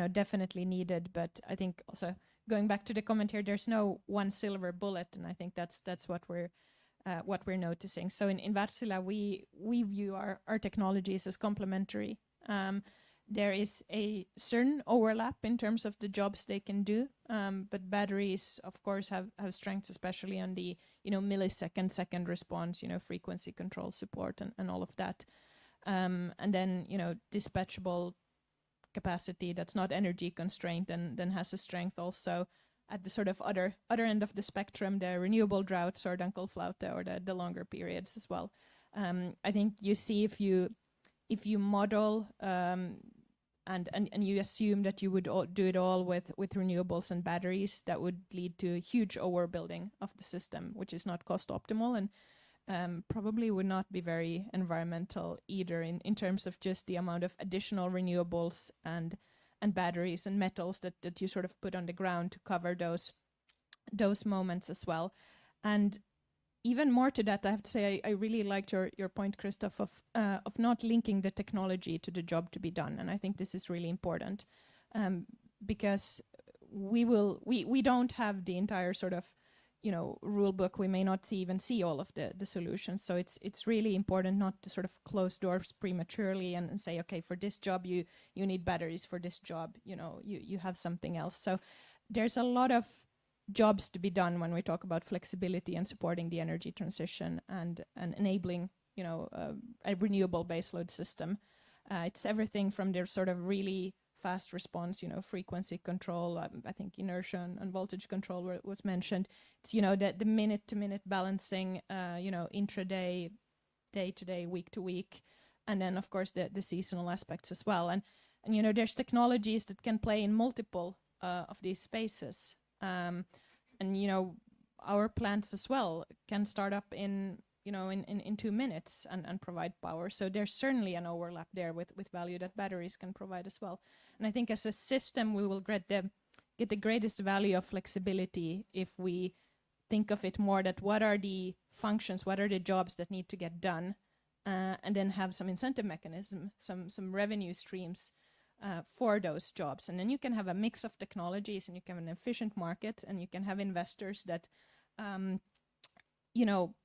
definitely needed. But I think also, going back to the comment here, there's no one silver bullet, and I think that's what we're noticing. So in Wärtsilä, we view our technologies as complementary. There is a certain overlap in terms of the jobs they can do, but batteries, of course, have strengths, especially on the second response, frequency control support and all of that, and then dispatchable capacity that's not energy constrained, and then has a strength also at the sort of other end of the spectrum, the renewable droughts or Dunkelflaute, or the longer periods as well. I think you see, if you model and you assume that you would do it all with renewables and batteries, that would lead to a huge overbuilding of the system, which is not cost optimal, and probably would not be very environmental either in terms of just the amount of additional renewables and batteries and metals that you sort of put on the ground to cover those moments as well. And even more to that, I have to say, I really liked your point, Christoph, of not linking the technology to the job to be done. And I think this is really important, because we don't have the entire sort of rule book. We may not even see all of the solutions. So it's really important not to sort of close doors prematurely and say, okay, for this job you need batteries, for this job you have something else. So there's a lot of jobs to be done when we talk about flexibility and supporting the energy transition and enabling a renewable baseload system. It's everything from their sort of really fast response, frequency control. I think inertia and voltage control was mentioned. It's the minute-to-minute balancing, intraday, day-to-day, week-to-week, and then of course the seasonal aspects as well. And there's technologies that can play in multiple of these spaces. And our plants as well can start up in in 2 minutes and provide power. So there's certainly an overlap there with value that batteries can provide as well. And I think as a system, we will get the greatest value of flexibility if we think of it more that what are the functions, what are the jobs that need to get done, and then have some incentive mechanism, some revenue streams for those jobs. And then you can have a mix of technologies, and you can have an efficient market, and you can have investors that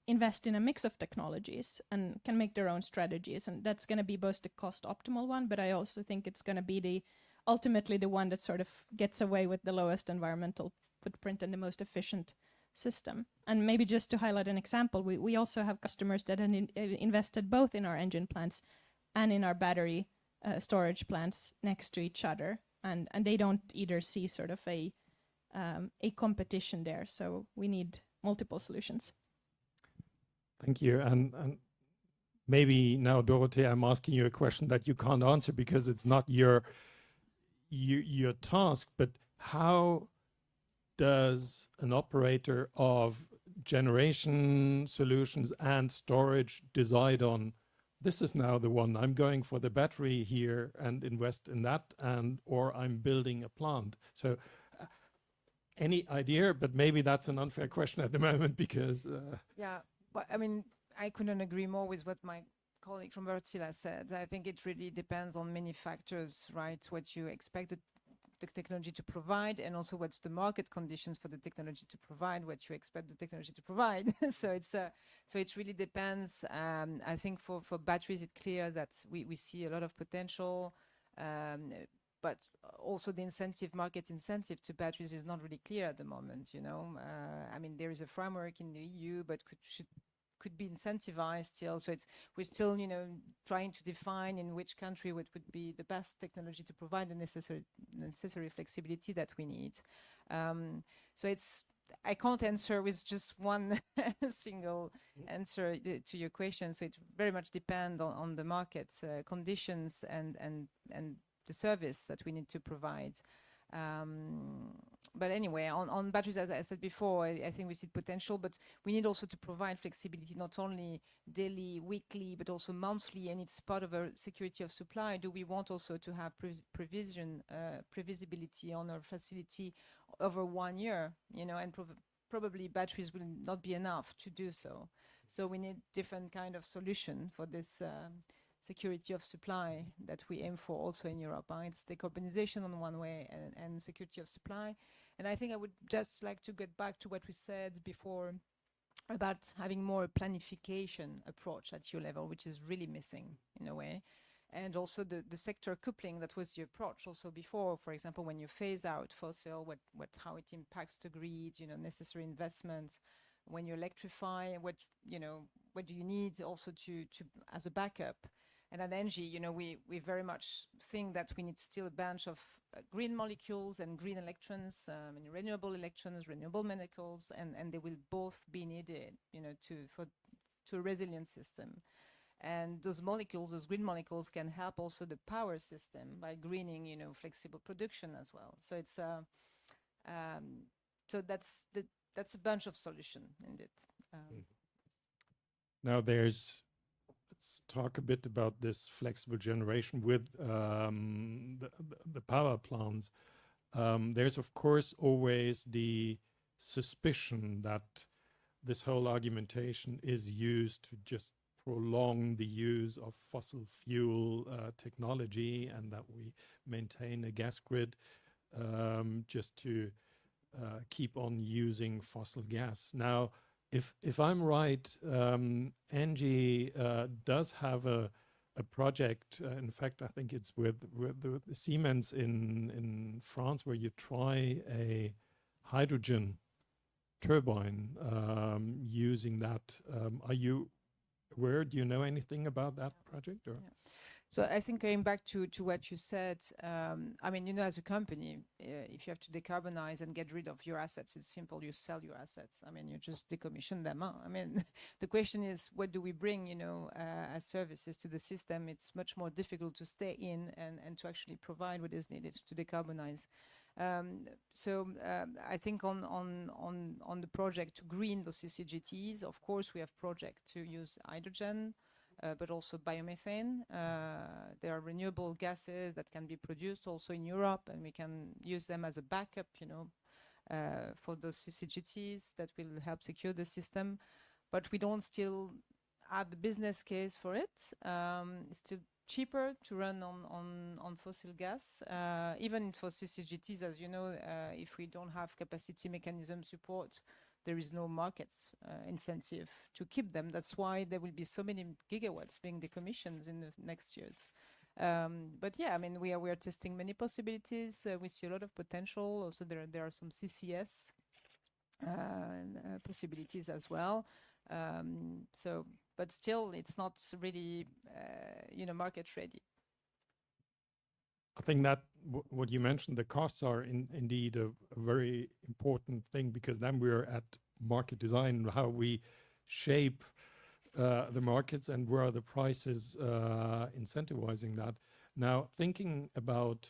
invest in a mix of technologies and can make their own strategies. And that's going to be both the cost optimal one, but I also think it's going to be ultimately the one that sort of gets away with the lowest environmental footprint and the most efficient system. And maybe just to highlight an example, we also have customers that have invested both in our engine plants and in our battery storage plants next to each other, and they don't either see sort of a competition there. So we need multiple solutions. Thank you. And maybe now, Dorothea, I'm asking you a question that you can't answer because it's not your task, but how does an operator of generation solutions and storage decide on, this is now the one, I'm going for the battery here and invest in that, or I'm building a plant? So any idea? But maybe that's an unfair question at the moment because... Yeah, but I mean, I couldn't agree more with what my colleague from Wärtsilä said. I think it really depends on many factors, right? What you expect the technology to provide, and also what's the market conditions for the technology to provide, what you expect the technology to provide. So it really depends. I think for batteries, it's clear that we see a lot of potential, but also the market incentive to batteries is not really clear at the moment. I mean, there is a framework in the EU, but could be incentivized still. So we're still, trying to define in which country what would be the best technology to provide the necessary flexibility that we need. So I can't answer with just one single answer to your question. So it very much depends on the market conditions and the service that we need to provide. But anyway, on batteries, as I said before, I think we see potential, but we need also to provide flexibility, not only daily, weekly, but also monthly, and it's part of our security of supply. Do we want also to have previsibility on our facility over 1 year, and probably batteries will not be enough to do so. So we need different kind of solution for this security of supply that we aim for also in Europe. It's decarbonization on one way and security of supply. And I think I would just like to get back to what we said before about having more planification approach at EU level, which is really missing in a way. And also the sector coupling, that was the approach also before. For example, when you phase out fossil, how it impacts the grid, necessary investments. When you electrify, what do you need also to as a backup? And at ENGIE, we very much think that we need still a bunch of green molecules and green electrons, and renewable electrons, renewable molecules, and they will both be needed, to a resilient system. And those molecules, those green molecules, can help also the power system by greening, flexible production as well. So it's so that's a bunch of solution indeed. Now let's talk a bit about this flexible generation with the power plants. There's of course always the suspicion that this whole argumentation is used to just prolong the use of fossil fuel technology, and that we maintain a gas grid just to keep on using fossil gas. Now, if I'm right, ENGIE does have a project. In fact, I think it's with the Siemens in France, where you try a hydrogen turbine using that. Are you aware? Do you know anything about that project? Or? Yeah. So I think going back to what you said, I mean, you know, as a company, if you have to decarbonize and get rid of your assets, it's simple. You sell your assets. I mean, you just decommission them. Huh? I mean, the question is, what do we bring, you know, as services to the system? It's much more difficult to stay in and to actually provide what is needed to decarbonize. I think on the project to green those CCGTs, of course, we have projects to use hydrogen, but also biomethane. There are renewable gases that can be produced also in Europe, and we can use them as a backup, you know, for those CCGTs that will help secure the system. But we don't still have the business case for it. It's still cheaper to run on fossil gas, even for CCGTs, as you know. If we don't have capacity mechanism support, there is no market incentive to keep them. That's why there will be so many gigawatts being decommissioned in the next years. But yeah, I mean, we are testing many possibilities. We see a lot of potential. Also, there are some CCS possibilities as well. But still, it's not really, you know, market ready. I think that what you mentioned, the costs are indeed a very important thing, because then we're at market design, how we shape the markets and where are the prices incentivizing that. Now, thinking about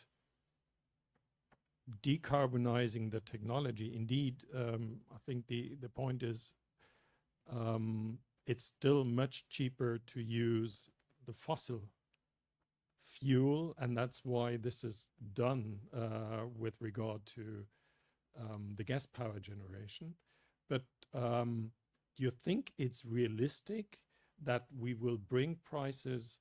decarbonizing the technology, indeed, I think the point is it's still much cheaper to use the fossil fuel, and that's why this is done with regard to the gas power generation. But do you think it's realistic that we will bring prices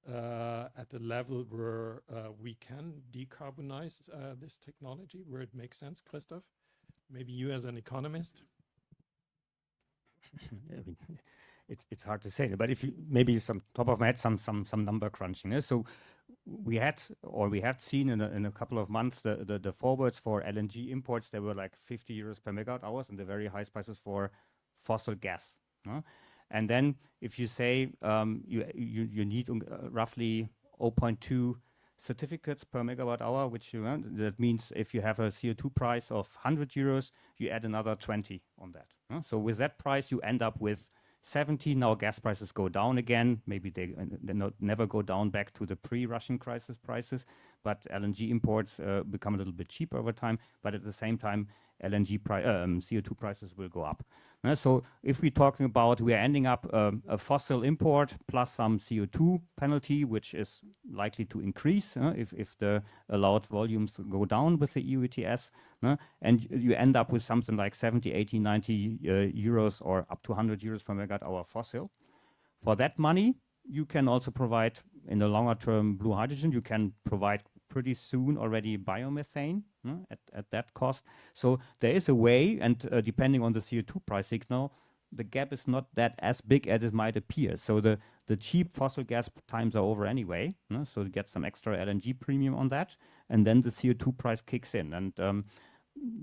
at a level where we can decarbonize this technology, where it makes sense? Christoph, maybe you as an economist? It's hard to say, but if you maybe some top of my head, some number crunching. So we had seen in a couple of months the forwards for LNG imports. They were like 50 euros per megawatt hours, and the very highest prices for fossil gas. And then if you say you need roughly 0.2 certificates per megawatt hour, which that means if you have a CO2 price of 100 euros, you add another 20 on that. So with that price, you end up with 70. Now gas prices go down again. Maybe they never go down back to the pre-Russian crisis prices, but LNG imports become a little bit cheaper over time. But at the same time, CO2 prices will go up. So if we're talking about, we are ending up a fossil import plus some CO2 penalty, which is likely to increase if the allowed volumes go down with the EU ETS, and you end up with something like 70, 80, 90 euros or up to 100 euros per megawatt hour fossil. For that money, you can also provide, in the longer term, blue hydrogen. You can provide pretty soon already biomethane at that cost. So there is a way, and depending on the CO2 price signal, the gap is not that as big as it might appear. So the cheap fossil gas times are over anyway. So you get some extra LNG premium on that, and then the CO2 price kicks in. And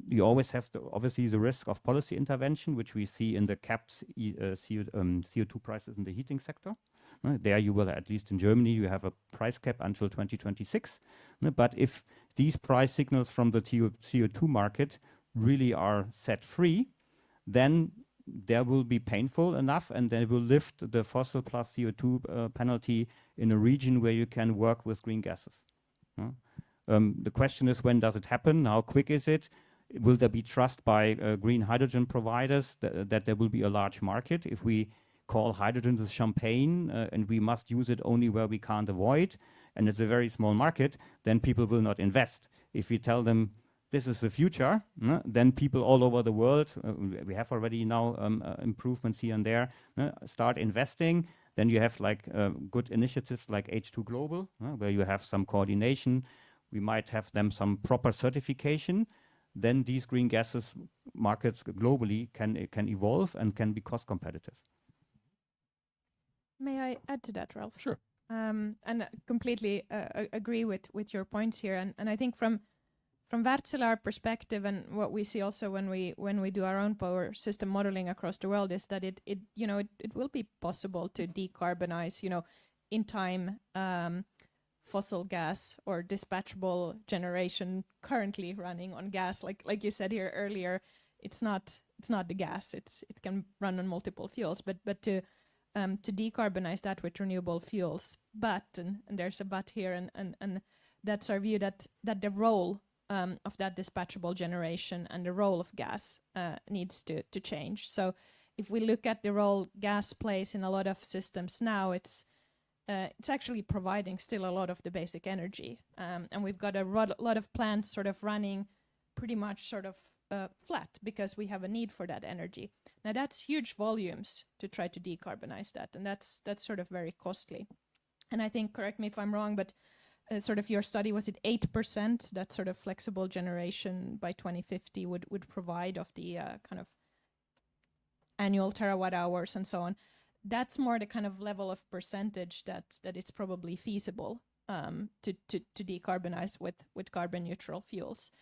you always have obviously the risk of policy intervention, which we see in the capped CO2 prices in the heating sector. There you will, at least in Germany, you have a price cap until 2026. But if these price signals from the CO2 market really are set free, then there will be painful enough, and they will lift the fossil plus CO2 penalty in a region where you can work with green gases. The question is, when does it happen? How quick is it? Will there be trust by green hydrogen providers that there will be a large market? If we call hydrogen the champagne and we must use it only where we can't avoid, and it's a very small market, then people will not invest. If we tell them this is the future, then people all over the world, we have already now improvements here and there, start investing. Then you have like good initiatives like H2 Global, where you have some coordination. We might have them some proper certification. Then these green gases markets globally can evolve and can be cost competitive. May I add to that, Ralph? Sure. And completely agree with your points here. And I think from Wärtsilä perspective, and what we see also when we do our own power system modeling across the world, is that it will be possible to decarbonize, in time fossil gas or dispatchable generation currently running on gas. Like you said here earlier, it's not the gas. It can run on multiple fuels, but to decarbonize that with renewable fuels. But and there's a but here, and that's our view that the role of that dispatchable generation and the role of gas needs to change. So if we look at the role gas plays in a lot of systems now, it's actually providing still a lot of the basic energy, and we've got a lot of plants sort of running pretty much sort of flat because we have a need for that energy. Now that's huge volumes to try to decarbonize that, and that's sort of very costly. And I think, correct me if I'm wrong, but sort of your study, was it 8% that sort of flexible generation by 2050 would provide of the kind of annual terawatt hours and so on? That's more the kind of level of percentage that it's probably feasible to decarbonize with carbon neutral fuels.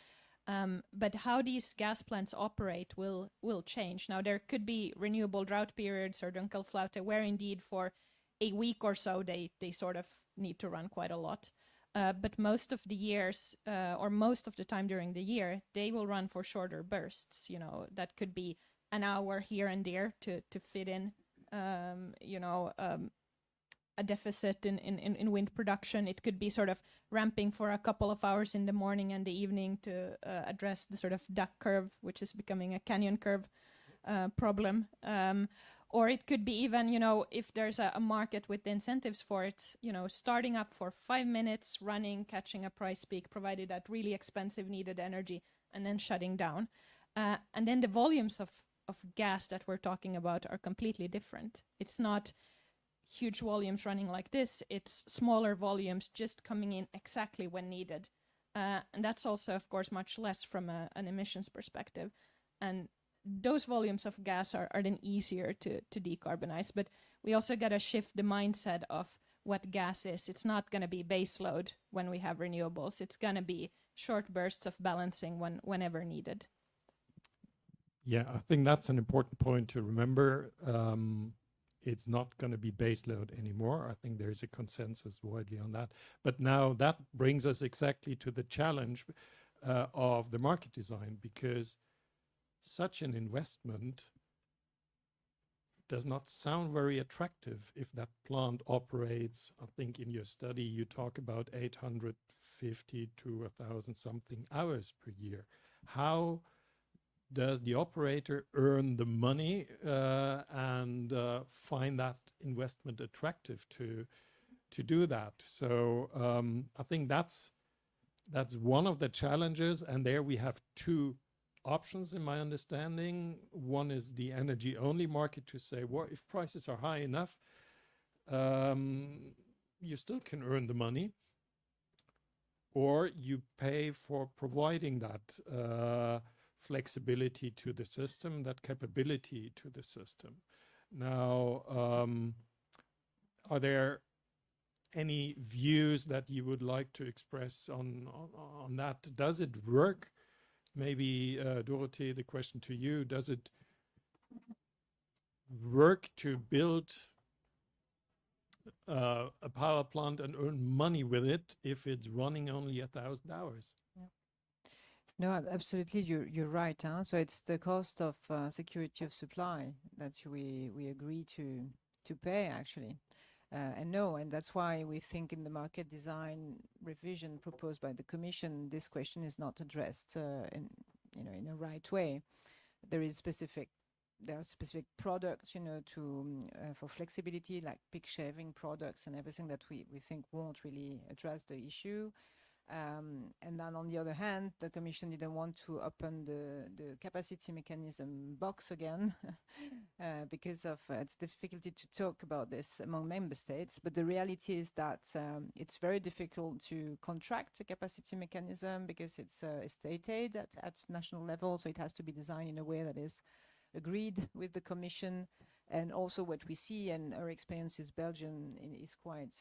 But how these gas plants operate will change. Now there could be renewable drought periods or Dunkelflaute where indeed for a week or so they sort of need to run quite a lot. But most of the years or most of the time during the year, they will run for shorter bursts. You know, that could be an hour here and there to fit in, a deficit in wind production. It could be sort of ramping for a couple of hours in the morning and the evening to address the sort of duck curve, which is becoming a canyon curve problem. Or it could be even, if there's a market with the incentives for it, starting up for 5 minutes, running, catching a price peak, provided that really expensive needed energy, and then shutting down. And then the volumes of gas that we're talking about are completely different. It's not huge volumes running like this, it's smaller volumes just coming in exactly when needed. And that's also, of course, much less from an emissions perspective. And those volumes of gas are then easier to decarbonize. But we also got to shift the mindset of what gas is. It's not going to be base load when we have renewables. It's going to be short bursts of balancing whenever needed. Yeah, I think that's an important point to remember. It's not going to be baseload anymore. I think there's a consensus widely on that. But now that brings us exactly to the challenge of the market design, because such an investment does not sound very attractive if that plant operates. I think in your study you talk about 850 to 1,000 something hours per year. How does the operator earn the money and find that investment attractive to do that? So I think that's one of the challenges, and there we have two options in my understanding. One is the energy only market, to say, well, if prices are high enough, you still can earn the money, or you pay for providing that flexibility to the system, that capability to the system. Now, are there any views that you would like to express on that? Does it work? Maybe, Dorothee, the question to you, does it work to build a power plant and earn money with it if it's running only 1,000 hours? Yeah. No, absolutely, you're right. So it's the cost of security of supply that we agree to pay, actually. And that's why we think in the market design revision proposed by the Commission, this question is not addressed in a right way. There are specific products, for flexibility, like peak shaving products and everything that we think won't really address the issue. And then on the other hand, the Commission didn't want to open the capacity mechanism box again because of its difficulty to talk about this among member states. But the reality is that it's very difficult to contract a capacity mechanism because it's state aid at national level, so it has to be designed in a way that is agreed with the Commission. And also what we see, and our experience is Belgium, is quite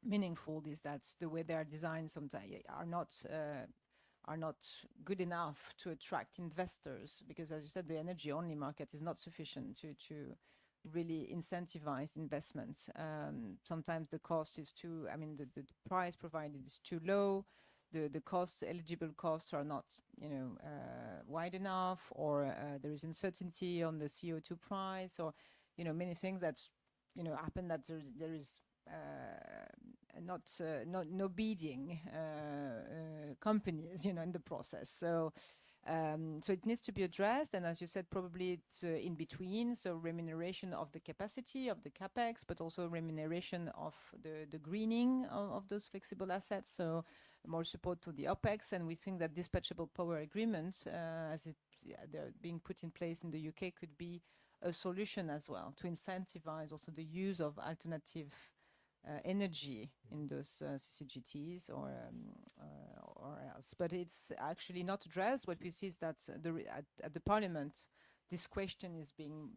meaningful, is that the way they are designed sometimes are not good enough to attract investors, because, as you said, the energy only market is not sufficient to really incentivize investments. Sometimes the cost is too, I mean, the price provided is too low. The costs, eligible costs are not, wide enough, or there is uncertainty on the CO2 price, or, many things that, happen, that there is no bidding companies, in the process. So it needs to be addressed, and as you said, probably it's in between. So remuneration of the capacity of the capex, but also remuneration of the greening of those flexible assets. So more support to the OPEX, and we think that dispatchable power agreements, as they're being put in place in the UK, could be a solution as well to incentivize also the use of alternative energy in those CCGTs or else. But it's actually not addressed. What we see is that at the Parliament, this question is being,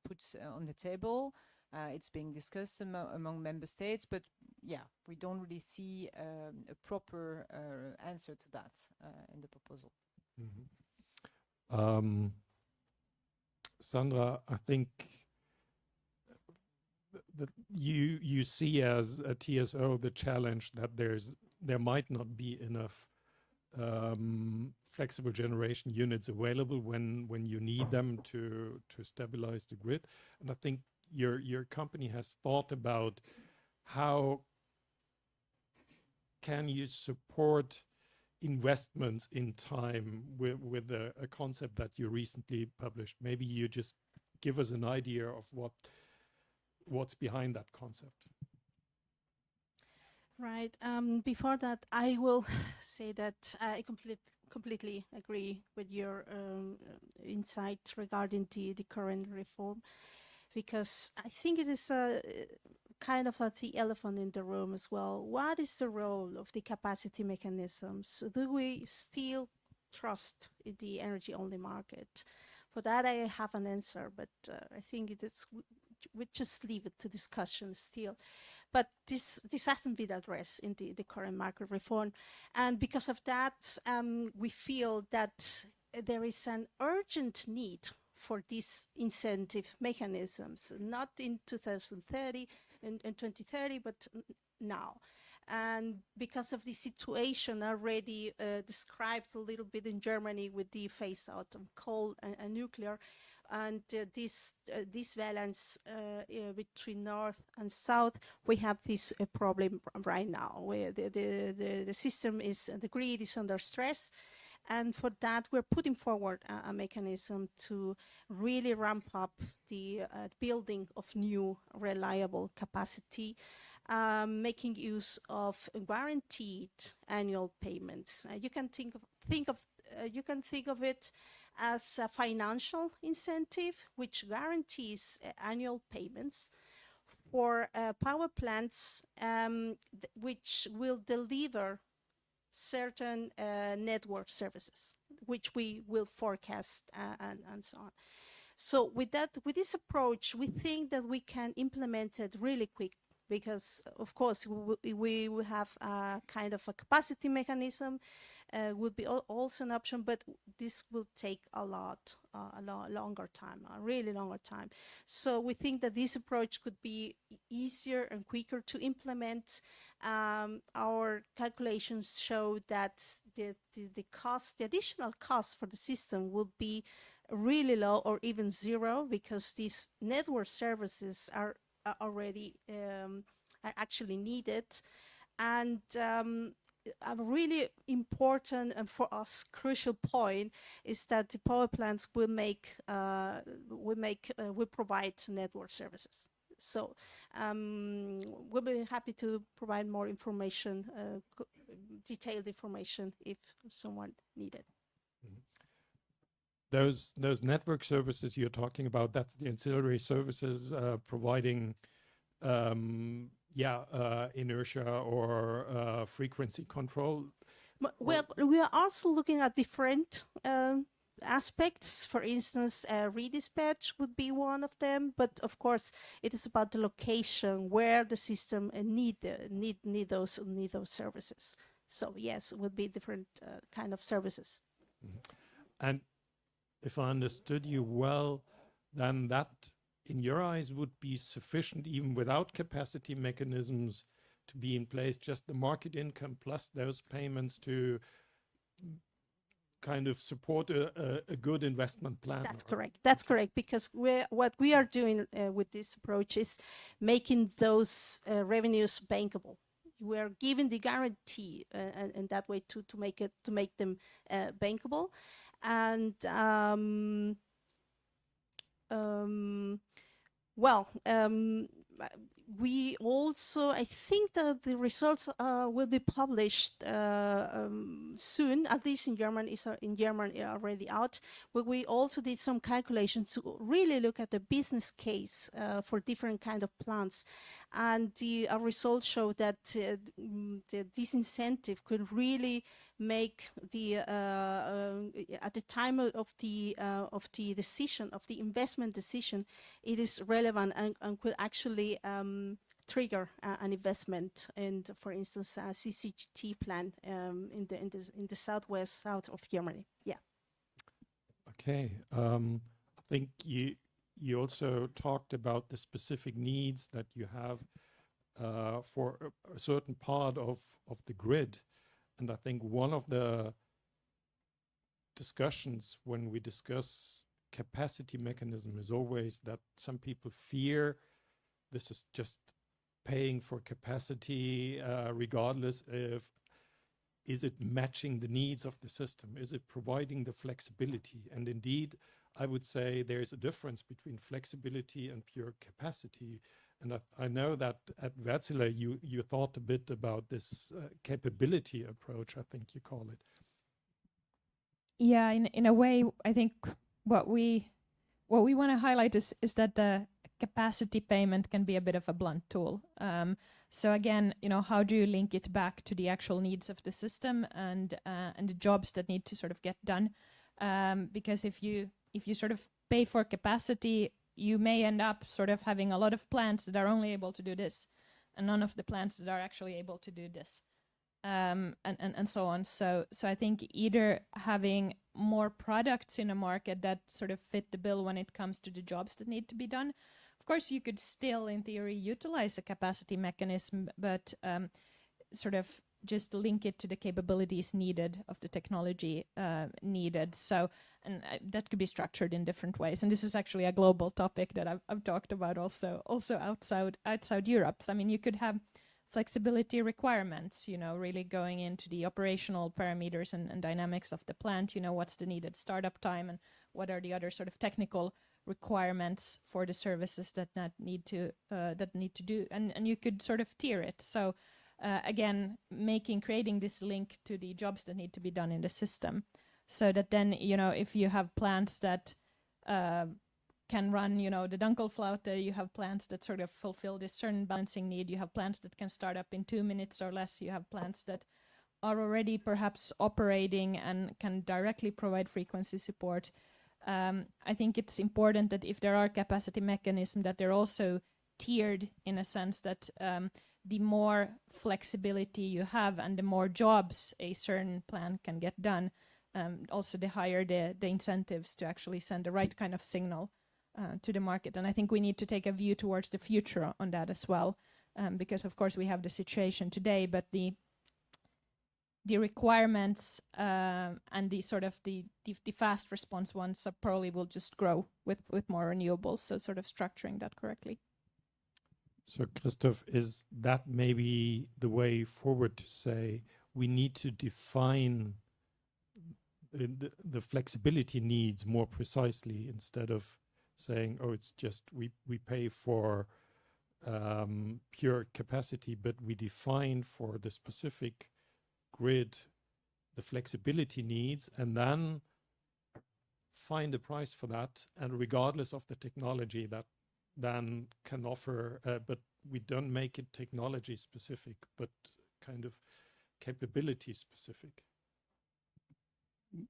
put on the table. It's being discussed among member states, but yeah, we don't really see a proper answer to that in the proposal. Sandra, I think that you see as a TSO the challenge that there might not be enough flexible generation units available when you need them to stabilize the grid. And I think your company has thought about how can you support investments in time with a concept that you recently published. Maybe you just give us an idea of what's behind that concept. Right. Before that, I will say that I completely agree with your insight regarding the current reform, because I think it is a kind of the elephant in the room as well. What is the role of the capacity mechanisms? Do we still trust in the energy-only market? For that, I have an answer, but I think we just leave it to discussion still. But this hasn't been addressed in the current market reform. And because of that, we feel that there is an urgent need for these incentive mechanisms, not in 2030 and 2030, but now. And because of the situation already described a little bit in Germany with the phase out of coal and nuclear, and this balance between north and south, we have this problem right now, where the system is, the grid is under stress. And for that, we're putting forward a mechanism to really ramp up the building of new reliable capacity, making use of guaranteed annual payments. You can think of it as a financial incentive, which guarantees annual payments for power plants which will deliver certain network services, which we will forecast and so on. So with this approach, we think that we can implement it really quick, because of course we will have a kind of a capacity mechanism, would be also an option, but this will take a longer time, a really longer time. So we think that this approach could be easier and quicker to implement. Our calculations show that the additional cost for the system will be really low or even zero, because these network services are already are actually needed. And a really important and for us crucial point is that the power plants will provide network services. So we'll be happy to provide more information, detailed information, if someone needed. Those network services you're talking about, that's the ancillary services providing inertia or frequency control. Well, we are also looking at different aspects. For instance, redispatch would be one of them, but of course it is about the location where the system need those services. So yes, it would be different kind of services. And if I understood you well, then that, in your eyes, would be sufficient even without capacity mechanisms to be in place, just the market income plus those payments to kind of support a good investment plan. That's correct. That's correct, because what we are doing with this approach is making those revenues bankable. We are giving the guarantee and that way to make them bankable, and we also, I think that the results will be published soon, at least in German, in German already out, but we also did some calculations to really look at the business case for different kind of plants. And the results show that this incentive could really make the at the time of the decision, of the investment decision, it is relevant and could actually trigger an investment in, for instance, a CCGT plan in the south of Germany. Yeah. Okay, I think you also talked about the specific needs that you have for a certain part of the grid. And I think one of the discussions when we discuss capacity mechanism is always that some people fear this is just paying for capacity regardless of, is it matching the needs of the system? Is it providing the flexibility? And indeed, I would say there's a difference between flexibility and pure capacity. And I know that at Wärtsilä you thought a bit about this capability approach, I think you call it. Yeah, in a way, I think what we want to highlight is that the capacity payment can be a bit of a blunt tool. So again, how do you link it back to the actual needs of the system and the jobs that need to sort of get done? Because if you sort of pay for capacity, you may end up sort of having a lot of plants that are only able to do this, and none of the plants that are actually able to do this, and so on. So I think either having more products in a market that sort of fit the bill when it comes to the jobs that need to be done. Of course, you could still, in theory, utilize a capacity mechanism, but sort of just link it to the capabilities needed of the technology needed. So, and that could be structured in different ways. And this is actually a global topic that I've talked about also outside Europe. So, I mean, you could have flexibility requirements, really going into the operational parameters and dynamics of the plant. What's the needed startup time and what are the other sort of technical requirements for the services that need to do, and you could sort of tier it. So again, creating this link to the jobs that need to be done in the system, so that then if you have plants that can run the Dunkelflaute, you have plants that sort of fulfill this certain balancing need, you have plants that can start up in 2 minutes or less, you have plants that are already perhaps operating and can directly provide frequency support. I think it's important that if there are capacity mechanisms, that they're also tiered in a sense that the more flexibility you have and the more jobs a certain plant can get done, also the higher the incentives to actually send the right kind of signal to the market. And I think we need to take a view towards the future on that as well, because of course we have the situation today, but the requirements and the sort of the fast response ones probably will just grow with more renewables. So sort of structuring that correctly. So Christoph, is that maybe the way forward to say we need to define the flexibility needs more precisely instead of saying, oh, it's just we pay for pure capacity, but we define for the specific grid the flexibility needs and then find a price for that, and regardless of the technology that then can offer, but we don't make it technology specific, but kind of capability specific.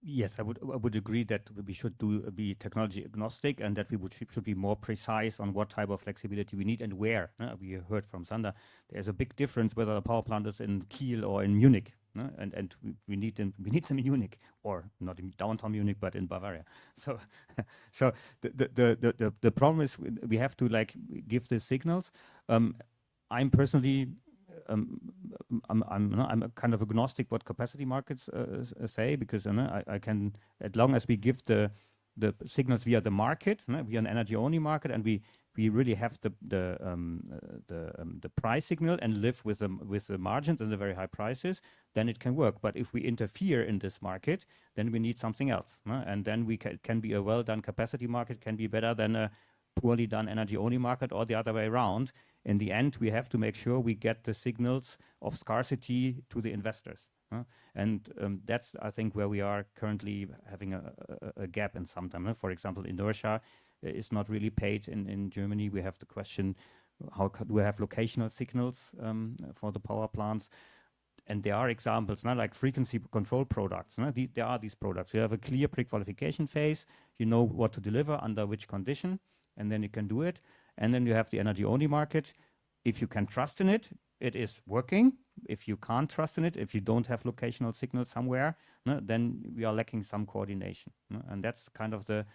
Yes, I would agree that we should be technology agnostic, and that we should be more precise on what type of flexibility we need and where. We heard from Sander, there's a big difference whether a power plant is in Kiel or in Munich. And we need them in Munich, or not in downtown Munich, but in Bavaria. So so the problem is we have to like give the signals. I'm personally I'm a kind of agnostic what capacity markets say, because I can, as long as we give the signals via the market, via an energy only market, and we really have the price signal and live with the margins and the very high prices, then it can work. But if we interfere in this market, then we need something else, and then we can be a well done capacity market can be better than a poorly done energy only market, or the other way around. In the end, we have to make sure we get the signals of scarcity to the investors. And that's, I think, where we are currently having a gap in some time. For example, inertia is not really paid in Germany. We have the question, how do we have locational signals for the power plants? And there are examples, like frequency control products. There are these products. You have a clear pre-qualification phase. You know what to deliver under which condition, and then you can do it. And then you have the energy-only market. If you can trust in it, it is working. If you can't trust in it, if you don't have locational signals somewhere, then we are lacking some coordination. And that's kind of the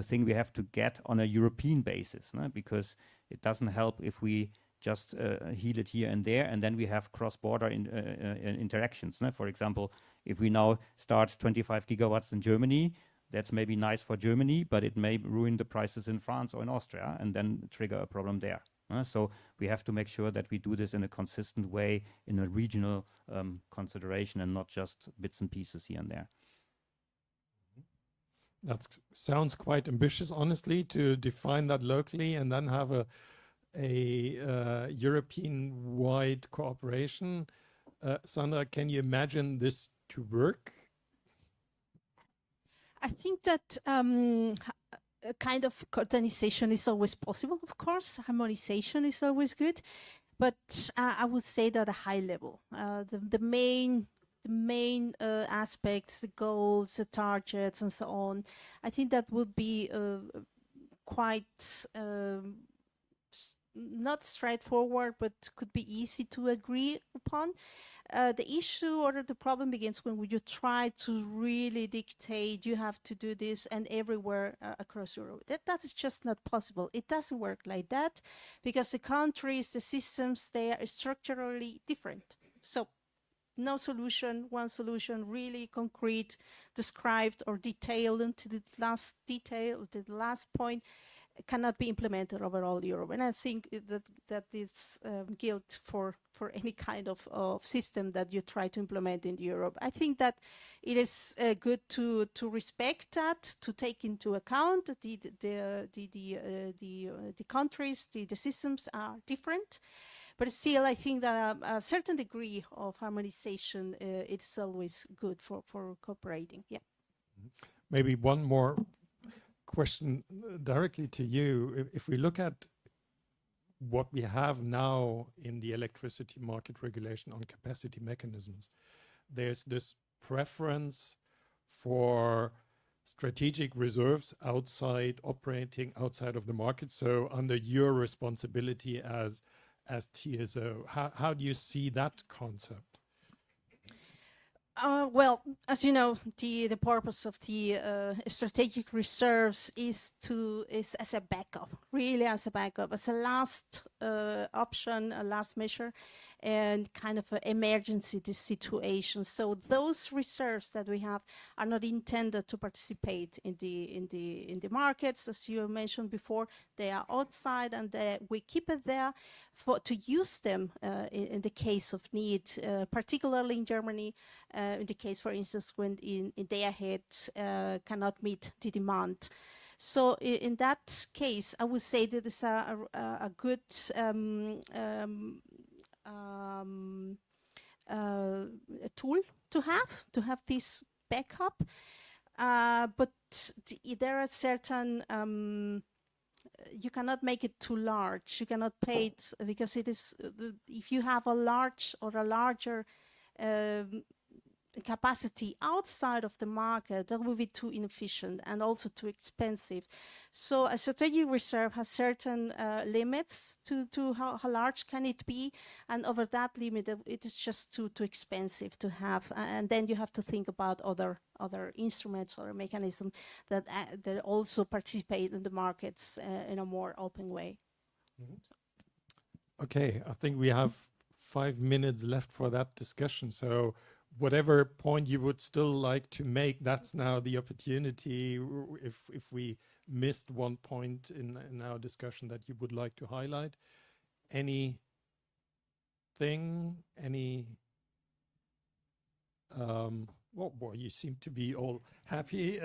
thing we have to get on a European basis, because it doesn't help if we just heal it here and there, and then we have cross-border interactions. For example, if we now start 25 gigawatts in Germany, that's maybe nice for Germany, but it may ruin the prices in France or in Austria, and then trigger a problem there. So we have to make sure that we do this in a consistent way, in a regional consideration, and not just bits and pieces here and there. That sounds quite ambitious, honestly, to define that locally and then have a European-wide cooperation. Sandra, can you imagine this to work? I think that a kind of coordination is always possible, of course. Harmonization is always good. But I would say that at a high level, the main aspects, the goals, the targets, and so on, I think that would be quite not straightforward, but could be easy to agree upon. The issue or the problem begins when you try to really dictate, you have to do this and everywhere across Europe. That is just not possible. It doesn't work like that, because the countries, the systems, they are structurally different. So no solution, one solution, really concrete, described or detailed into the last detail, the last point, cannot be implemented over all Europe. And I think that is guilt for any kind of system that you try to implement in Europe. I think that it is good to respect that, to take into account the countries, the systems are different. But still, I think that a certain degree of harmonization it's always good for cooperating. Yeah. Maybe one more question directly to you. If we look at what we have now in the electricity market regulation on capacity mechanisms, there's this preference for strategic reserves operating outside of the market. So under your responsibility as TSO, how do you see that concept? Well, as you know, the purpose of the strategic reserves is as a backup, really as a backup, as a last option, a last measure, and kind of an emergency situation. So those reserves that we have are not intended to participate in the markets, as you mentioned before. They are outside, and we keep it there to use them in the case of need, particularly in Germany. In the case, for instance, when in day ahead cannot meet the demand. So in that case, I would say that it's a good a tool to have this backup, but there are certain you cannot make it too large. You cannot pay it, because it is if you have a large or a larger capacity outside of the market, that will be too inefficient and also too expensive. So a strategic reserve has certain limits to how large can it be, and over that limit, it is just too expensive to have. And then you have to think about other instruments or mechanisms that also participate in the markets in a more open way. Okay, I think we have 5 minutes left for that discussion. So whatever point you would still like to make, that's now the opportunity. If we missed one point in our discussion that you would like to highlight, any well, you seem to be all happy.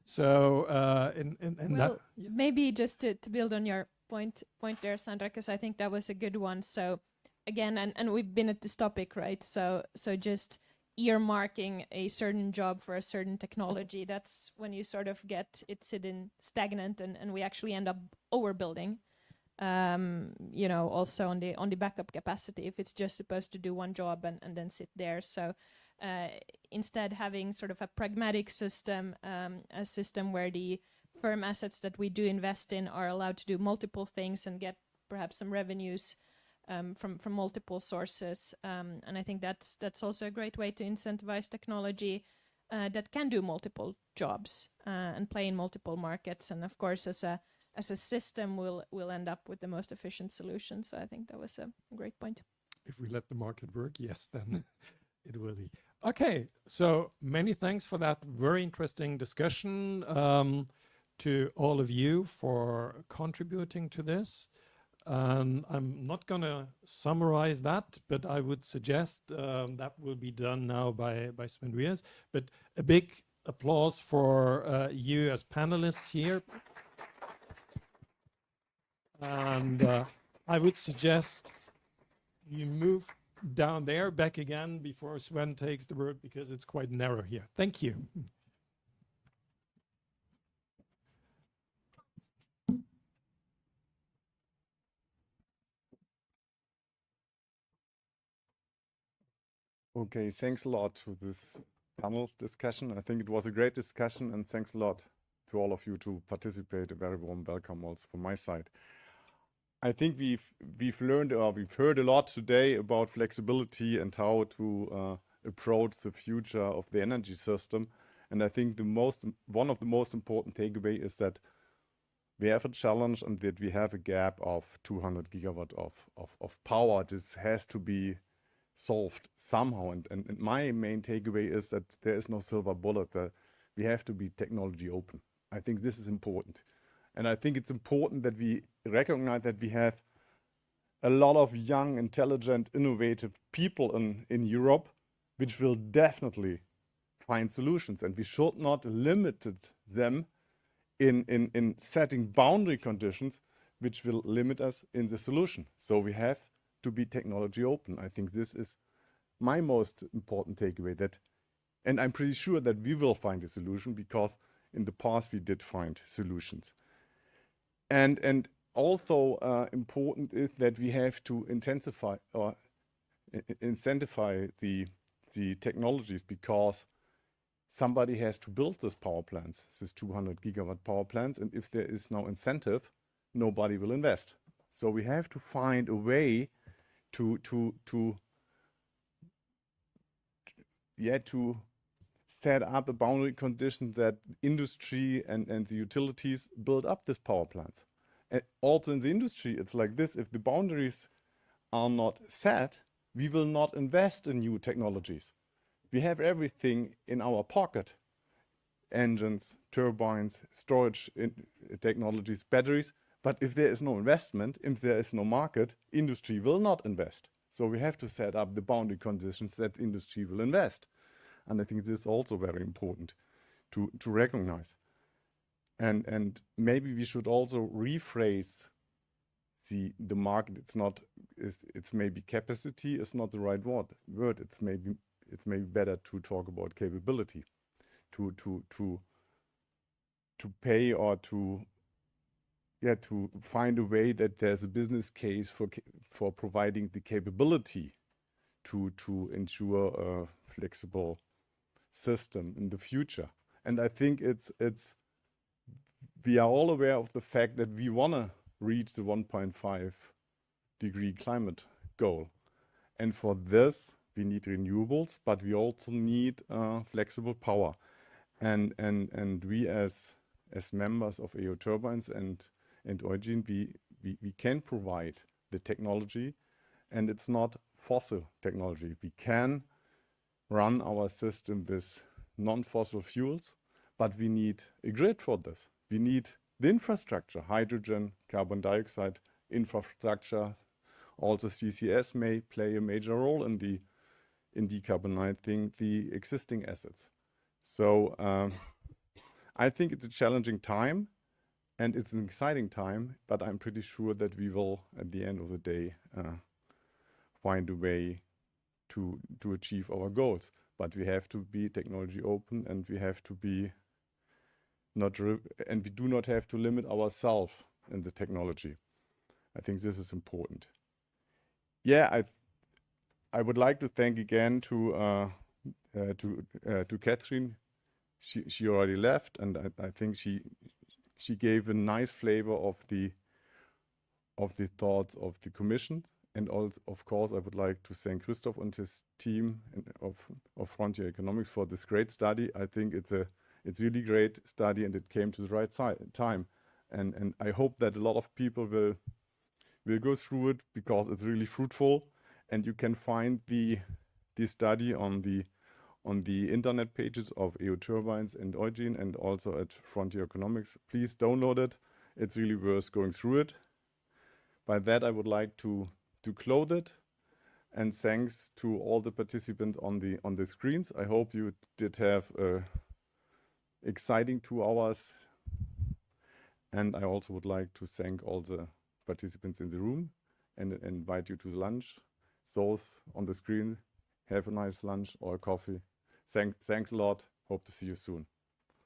So well, maybe just to build on your point there, Sandra, because I think that was a good one. So again, and we've been at this topic, right? So just earmarking a certain job for a certain technology, that's when you sort of get it sitting stagnant, and we actually end up overbuilding. Also on the backup capacity, if it's just supposed to do one job and then sit there. So instead having sort of a pragmatic system, a system where the firm assets that we do invest in are allowed to do multiple things and get perhaps some revenues from multiple sources. And I think that's also a great way to incentivize technology that can do multiple jobs and play in multiple markets. And of course, as a system, we'll end up with the most efficient solution. So I think that was a great point. If we let the market work, yes, then it will be. Okay, so many thanks for that very interesting discussion, to all of you for contributing to this. I'm not going to summarize that, but I would suggest that will be done now by Sven Riers. But a big applause for you as panelists here. And I would suggest you move down there, back again, before Sven takes the word, because it's quite narrow here. Thank you. Okay, thanks a lot to this panel discussion. I think it was a great discussion, and thanks a lot to all of you to participate. A very warm welcome also from my side. I think we've learned, or we've heard a lot today about flexibility and how to approach the future of the energy system. And I think one of the most important takeaway is that we have a challenge and that we have a gap of 200 gigawatt of power. This has to be solved somehow. And my main takeaway is that there is no silver bullet. We have to be technology open. I think this is important. And I think it's important that we recognize that we have a lot of young, intelligent, innovative people in Europe, which will definitely find solutions. And we should not limit them in setting boundary conditions, which will limit us in the solution. So we have to be technology open. I think this is my most important takeaway, and I'm pretty sure that we will find a solution, because in the past we did find solutions. And also important is that we have to intensify or incentivize the technologies, because somebody has to build this power plants, this 200 gigawatt power plants, and if there is no incentive, nobody will invest. So we have to find a way to set up a boundary condition that industry and the utilities build up this power plants. And also in the industry, it's like this: if the boundaries are not set, we will not invest in new technologies. We have everything in our pocket: engines, turbines, storage technologies, batteries. But if there is no investment, if there is no market, industry will not invest. So we have to set up the boundary conditions that industry will invest. And I think this is also very important to recognize. And maybe we should also rephrase the market. It's maybe capacity is not the right word. It's maybe better to talk about capability, to pay, or to find a way that there's a business case for providing the capability to ensure a flexible system in the future. And I think we are all aware of the fact that we want to reach the 1.5 degree climate goal. And for this, we need renewables, but we also need flexible power. And we as members of AO Turbines and Eugen, we can provide the technology, and it's not fossil technology. We can run our system with non-fossil fuels, but we need a grid for this. We need the infrastructure, hydrogen, carbon dioxide infrastructure. Also CCS may play a major role in decarbonizing the existing assets. So I think it's a challenging time and it's an exciting time, but I'm pretty sure that we will, at the end of the day, find a way to achieve our goals. But we have to be technology open, and we have to be and we do not have to limit ourselves in the technology. I think this is important. Yeah, I would like to thank again to Catherine. She already left, and I think she gave a nice flavor of the thoughts of the Commission. And also, of course, I would like to thank Christoph and his team of Frontier Economics for this great study. I think it's really great study, and it came to the right time. And I hope that a lot of people will go through it, because it's really fruitful. And you can find the study on the internet pages of AO Turbines and Eugen, and also at Frontier Economics. Please download it. It's really worth going through it. By that, I would like to close it. And thanks to all the participants on the screens. I hope you did have a exciting 2 hours. And I also would like to thank all the participants in the room and invite you to the lunch. Those on the screen, have a nice lunch or coffee. Thanks a lot. Hope to see you soon.